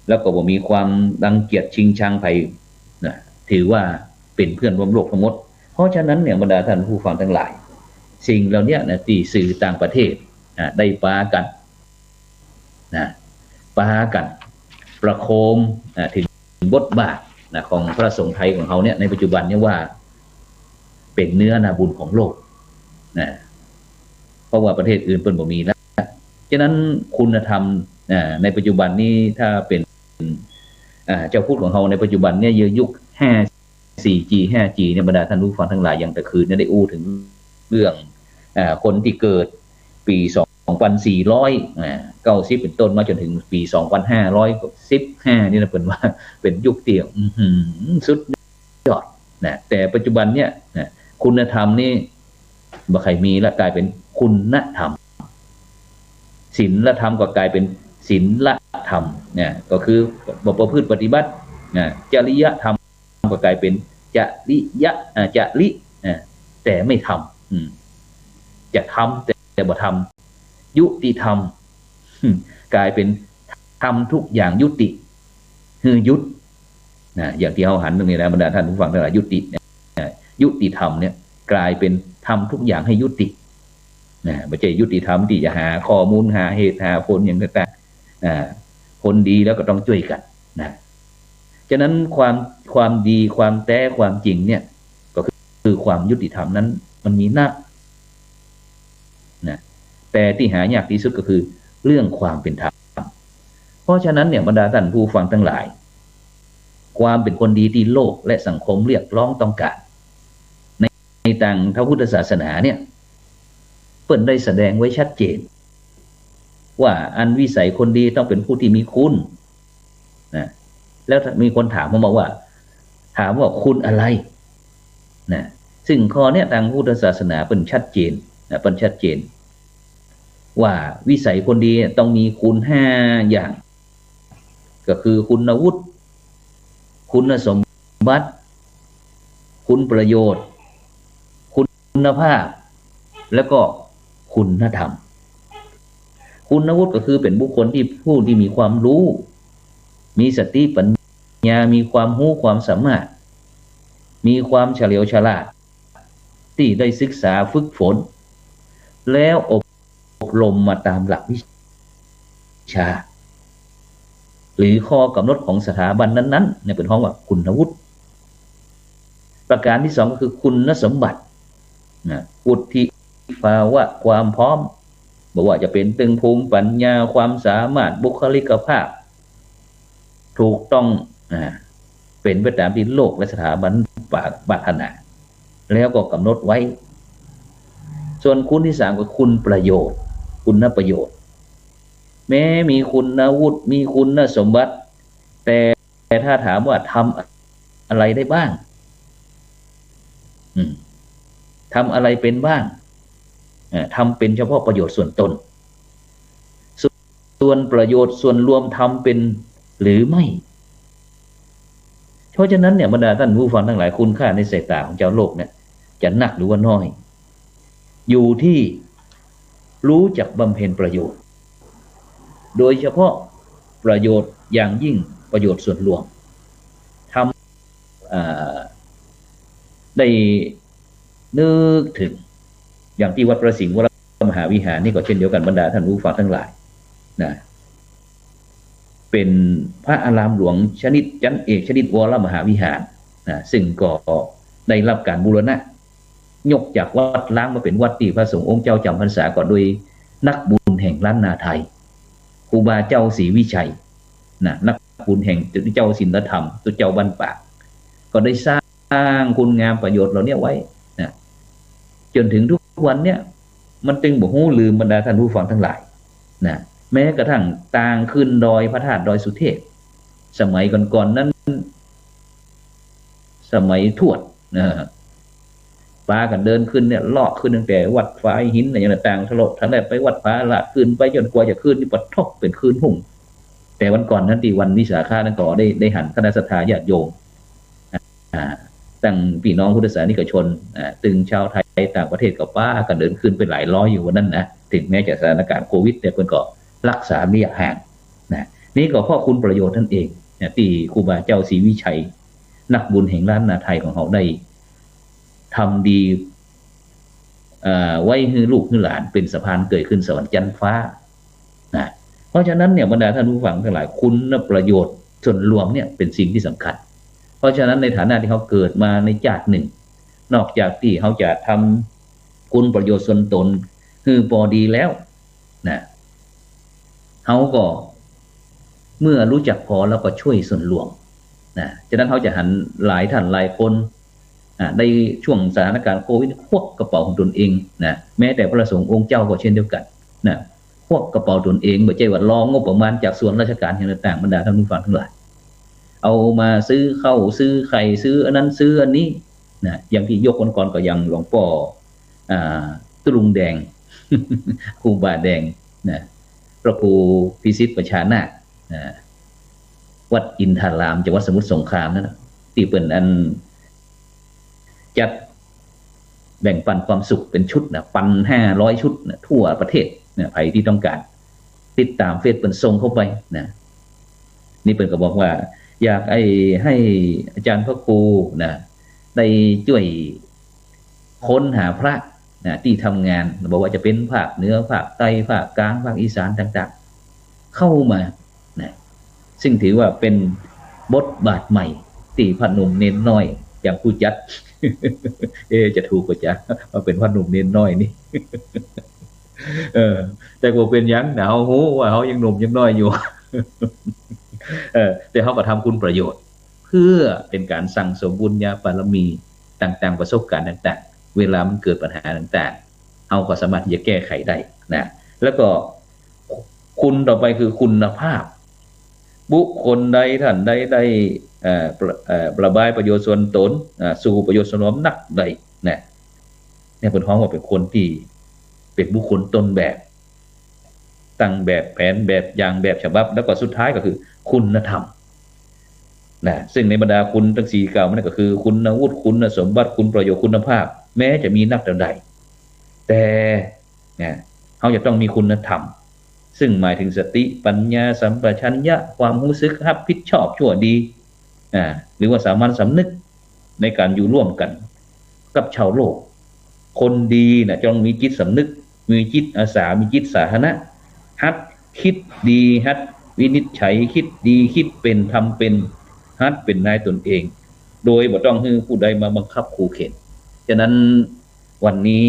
แล้วก็บ่มีความรังเกียจชิงชังไผนะถือว่าเป็นเพื่อนร่วมโลกทั้งหมดเพราะฉะนั้นเนี่ยบรรดาท่านผู้ฟังทั้งหลายสิ่งเหล่านี้นะที่สื่อต่างประเทศได้ปากันนะปากันประโคมถึงบทบาทนะของพระสงฆ์ไทยของเขาเนี่ยในปัจจุบันเนี่ยว่าเป็นเนื้อนาบุญของโลกนะเพราะว่าประเทศอื่นเปิ้นบ่มีแล้วฉะนั้นคุณธรรมในปัจจุบันนี้ถ้าเป็นเจ้าพูดของเขาในปัจจุบันเนี่ยยุค 4G 5G เนี่ยบรรดาท่านผู้ฟังทั้งหลายอย่างแต่คืนเนี่ยได้อู้ถึงเรื่องคนที่เกิดปี2490เป็นต้นมาจนถึงปี2515นี่นะเป็นว่าเป็นยุคเตี่ยสุดยอดนะแต่ปัจจุบันเนี่ยคุณธรรมนี่บ่ใครมีและกลายเป็นคุณธรรมศีลธรรมก็กลายเป็นศีลธรรมเนี่ยก็คือบ่ประพฤติปฏิบัติจริยธรรมก็กลายเป็นจริแต่ไม่ทำจะทำแต่บ่ทำยุติธรรมกลายเป็นทำทุกอย่างยุติคือยุติอย่างที่เราหันตรงนี้นะบรรดาท่านผู้ฟังทั้งหลายยุติธรรมเนี่ยกลายเป็นทำทุกอย่างให้ยุติไม่ใช่ยุติธรรมที่จะหาข้อมูลหาเหตุหาผลอย่างต่างๆคนดีแล้วก็ต้องช่วยกันนะฉะนั้นความดีความแท้ความจริงเนี่ยก็คือความยุติธรรมนั้นมันมีนะแต่ที่หายากที่สุดก็คือเรื่องความเป็นธรรมเพราะฉะนั้นเนี่ยบรรดาท่านผู้ฟังทั้งหลายความเป็นคนดีที่โลกและสังคมเรียกร้องต้องการในทางพระพุทธศาสนาเนี่ยเปิ้นได้แสดงไว้ชัดเจนว่าอันวิสัยคนดีต้องเป็นผู้ที่มีคุณนะแล้วมีคนถามผมบอกว่าคุณอะไรนะซึ่งข้อเนี้ยทางพุทธศาสนาเปิ้นชัดเจนเปิ้นชัดเจนว่าวิสัยคนดีต้องมีคุณ5อย่างก็คือคุณวุฒิคุณสมบัติคุณประโยชน์คุณภาพแล้วก็คุณธรรมคุณวุฒิก็คือเป็นบุคคลที่ผู้ที่มีความรู้มีสติปัญญามีความรู้ความสามารถมีความเฉลียวฉลาดที่ได้ศึกษาฝึกฝนแล้วอบรมมาตามหลักวิชาหรือข้อกำหนดของสถาบันนั้นๆเนี่ยเป็นห้องว่าคุณวุฒิประการที่2ก็คือคุณสมบัติวุฒิภาวะความพร้อมบอกว่าจะเป็นตึงภูมิปัญญาความสามารถบุคลิกภาพถูกต้องเป็นไปตามที่โลกและสถาบันปรารถนาแล้วก็กำหนดไว้ส่วนคุณที่3ก็คุณประโยชน์คุณประโยชน์แม้มีคุณวุฒิมีคุณสมบัติแต่ถ้าถามว่าทำอะไรได้บ้างทำอะไรเป็นบ้างทำเป็นเฉพาะประโยชน์ส่วนตนส่วนประโยชน์ส่วนรวมทำเป็นหรือไม่เพราะฉะนั้นเนี่ยบรรดาท่านผู้ฟังทั้งหลายคุณค่าในสายตาของเจ้าโลกเนี่ยจะหนักหรือว่าน้อยอยู่ที่รู้จักบำเพ็ญประโยชน์โดยเฉพาะประโยชน์อย่างยิ่งประโยชน์ส่วนรวมทำได้นึกถึงอย่างที่วัดพระสิงห์วร มหาวิหารนี่ก็เช่นเดียวกันบรรดาท่านผู้ฟังทั้งหลายนะเป็นพระอารามหลวงชนิดชั้นเอกชนิดวรมหาวิหารนะซึ่งก็ได้รับการบูรณะยกจากวัดล้างมาเป็นวัดที่พระสงฆ์องค์เจ้าจำพรรษาก่อนโดยนักบุญแห่งล้านนาไทยครูบาเจ้าศรีวิชัยนะนักบุญแห่งเจ้าศีลธรรมตัวเจ้าบ้านปากก็ได้สร้างคุณงามประโยชน์เหล่านี้ไว้นะจนถึงทุกวันเนี้ยมันจึงบ่ฮู้ลืมบรรดาท่านผู้ฟังทั้งหลายนะแม้กระทั่งต่างขึ้นดอยพระธาตุดอยสุเทพสมัยก่อนๆนั้นสมัยทวดนะฟ้ากันเดินขึ้นเนี่ยเลาะขึ้นตั้งแต่วัดฟ้าหินอะไรอย่างต่างทะเลาะทะเลไปวัดฟ้าละขึ้นไปจนกว่าจะขึ้นนี่ปะทบเป็นคืนหุ่งแต่วันก่อนนั้นที่วันวิสาขะนั้นก็ได้หันคณะสัตยาญาติโยมตั้งพี่น้องพุทธศาสนิกชนตึงชาวไทยต่างประเทศกับป้ากันเดินขึ้นไปหลายร้อยอยู่วันนั้นนะถึงแม้จะสถานการณ์โควิดแต่เพิ่นก็รักษาระยะห่างนะนี่ก็เพราะคุณประโยชน์ท่านเองที่ครูบาเจ้าศรีวิชัยนักบุญแห่งล้านนาไทยของเขาได้ทำดีไว้ให้ลูกให้หลานเป็นสะพานเกิดขึ้นสวรรค์จันทร์ฟ้านะเพราะฉะนั้นเนี่ยบรรดาท่านผู้ฟังทั้งหลายคุณประโยชน์ส่วนรวมเนี่ยเป็นสิ่งที่สำคัญเพราะฉะนั้นในฐานะที่เขาเกิดมาในชาติหนึ่งนอกจากที่เขาจะทำคุณประโยชน์ส่วนตนคือพอดีแล้วนะเขาก็เมื่อรู้จักพอแล้วก็ช่วยส่วนรวมนะฉะนั้นเขาจะหันหลายท่านหลายคนในช่วงสถานการณ์โควิดพวกกระเป๋าของตนเองนะแม้แต่พระสงฆ์องค์เจ้าก็เช่นเดียวกันนะพวกกระเป๋าตนเองไม่ใช่ว่ารองงบประมาณจากส่วนราชการอย่างต่างๆบรรดาท่านผู้ฟังทั้งหลายเอามาซื้อข้าวซื้อไข่ซื้ออันนั้นซื้ออันนี้นะอย่างที่ยกก่อนก็ยังหลวงพ่อตุลุงแดง ครูบาแดงนะพระครูพิสิทธิ์ประชานาควัดอินทารามจังหวัดสมุทรสงครามนั่นนะที่เป็นอันจัดแบ่งปันความสุขเป็นชุดนะปัน500 ชุดนะทั่วประเทศนะใครที่ต้องการติดตามเฟซเป็นส่งเข้าไปนะนี่เป็นก็บอกว่าอยากให้อาจารย์พระครูนะได้ช่วยค้นหาพระนะที่ทำงานบอกว่าจะเป็นภาคเหนือภาคใต้ภาคกลางภาคอีสานต่างๆเข้ามานะซึ่งถือว่าเป็นบทบาทใหม่ที่พระหนุ่มเน้นน้อยอย่างผู้จัด จะถูกกว่าจะมาเป็นพระหนุ่มเน้นน้อยนี่แต่กูเป็นยังหนาวหูว่าเขายังหนุ่มยังน้อยอยู่ แต่เขาก็ทำคุณประโยชน์เพื่อเป็นการสั่งสมบุญญาบารมีต่างๆประสบการณ์ต่างๆเวลามันเกิดปัญหาต่างๆเขาก็สามารถที่จะแก้ไขได้นะแล้วก็คุณต่อไปคือคุณภาพบุคคลใดท่านใดได้ระบายประโยชน์ส่วนตนสู่ประโยชน์ส่วนรวมนักใดนะเนี่ยเป็นข้อว่าเป็นคนที่เป็นบุคคลต้นแบบตั้งแบบแผนแบบอย่างแบบฉบับแล้วก็สุดท้ายก็คือคุณธรรมนะซึ่งในบรรดาคุณทั้ง4กล่าวนั่นก็คือคุณวุฒิคุณสมบัติคุณประโยชน์คุณภาพแม้จะมีนักใดแต่เนี่ยเขาจะต้องมีคุณธรรมซึ่งหมายถึงสติปัญญาสัมปชัญญะความรู้สึกรับผิดชอบชั่วดีหรือว่าสามัญสำนึกในการอยู่ร่วมกันกับชาวโลกคนดีนะจะต้องมีจิตสำนึกมีจิตอาสามีจิตสาธารณะฮัดคิดดีฮัดวินิจฉัยคิดดีคิดเป็นทำเป็นฮัดเป็นนายตนเองโดยบ่ต้องให้ผู้ใดมาบังคับขู่เข็นฉะนั้นวันนี้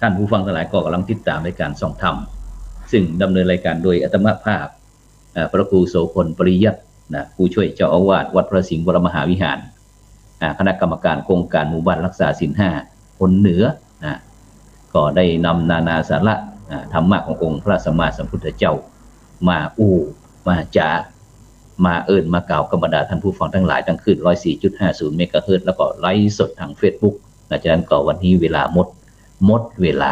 ท่านผู้ฟังทั้งหลายก็กำลังติดตามรายการส่องธรรมซึ่งดำเนินรายการโดยอาตมาภาพพระครูโสพลปริยัติผู้ช่วยเจ้าอาวาสวัดพระสิงห์วรมหาวิหารคณะกรรมการโครงการหมู่บ้านรักษาศีล5คนเหนือก็ได้นำนานาสาระธรรมะขององค์พระสัมมาสัมพุทธเจ้ามามาจามามากล่าวกับบรรดาท่านผู้ฟังทั้งหลายทั้งคืน 104.50 เมกะเฮิรตซ์แล้วก็ไลฟ์สดทาง Facebook จากนั้นก็วันนี้เวลาหมดเวลา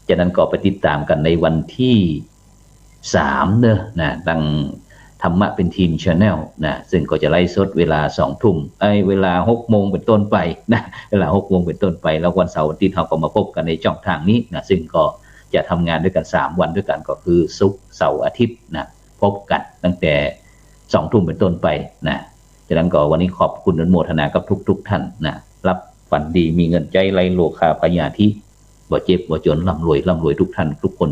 จากนั้นก็ไปติดตามกันในวันที่3นะดังธรรมะเป็นทีม Channel นะซึ่งก็จะไลฟ์สดเวลา 20:00 นเวลา 6:00 นเป็นต้นไปนะเวลา 6:00 นเป็นต้นไปแล้ววันเสาร์อาทิตย์เราก็มาพบกันในช่องทางนี้นะซึ่งก็จะทำงานด้วยกัน3วันด้วยกันก็คือศุกร์เสาร์อาทิตย์นะพบกันตั้งแต่ 20:00 นเป็นต้นไปนะจากนั้นก็วันนี้ขอบคุณอนุโมทนากับทุกท่านนะรับฝันดีมีเงินใจไหลโลคาพยาธิ บ่เจ็บบ่จนร่ำรวยทุกท่านทุกคน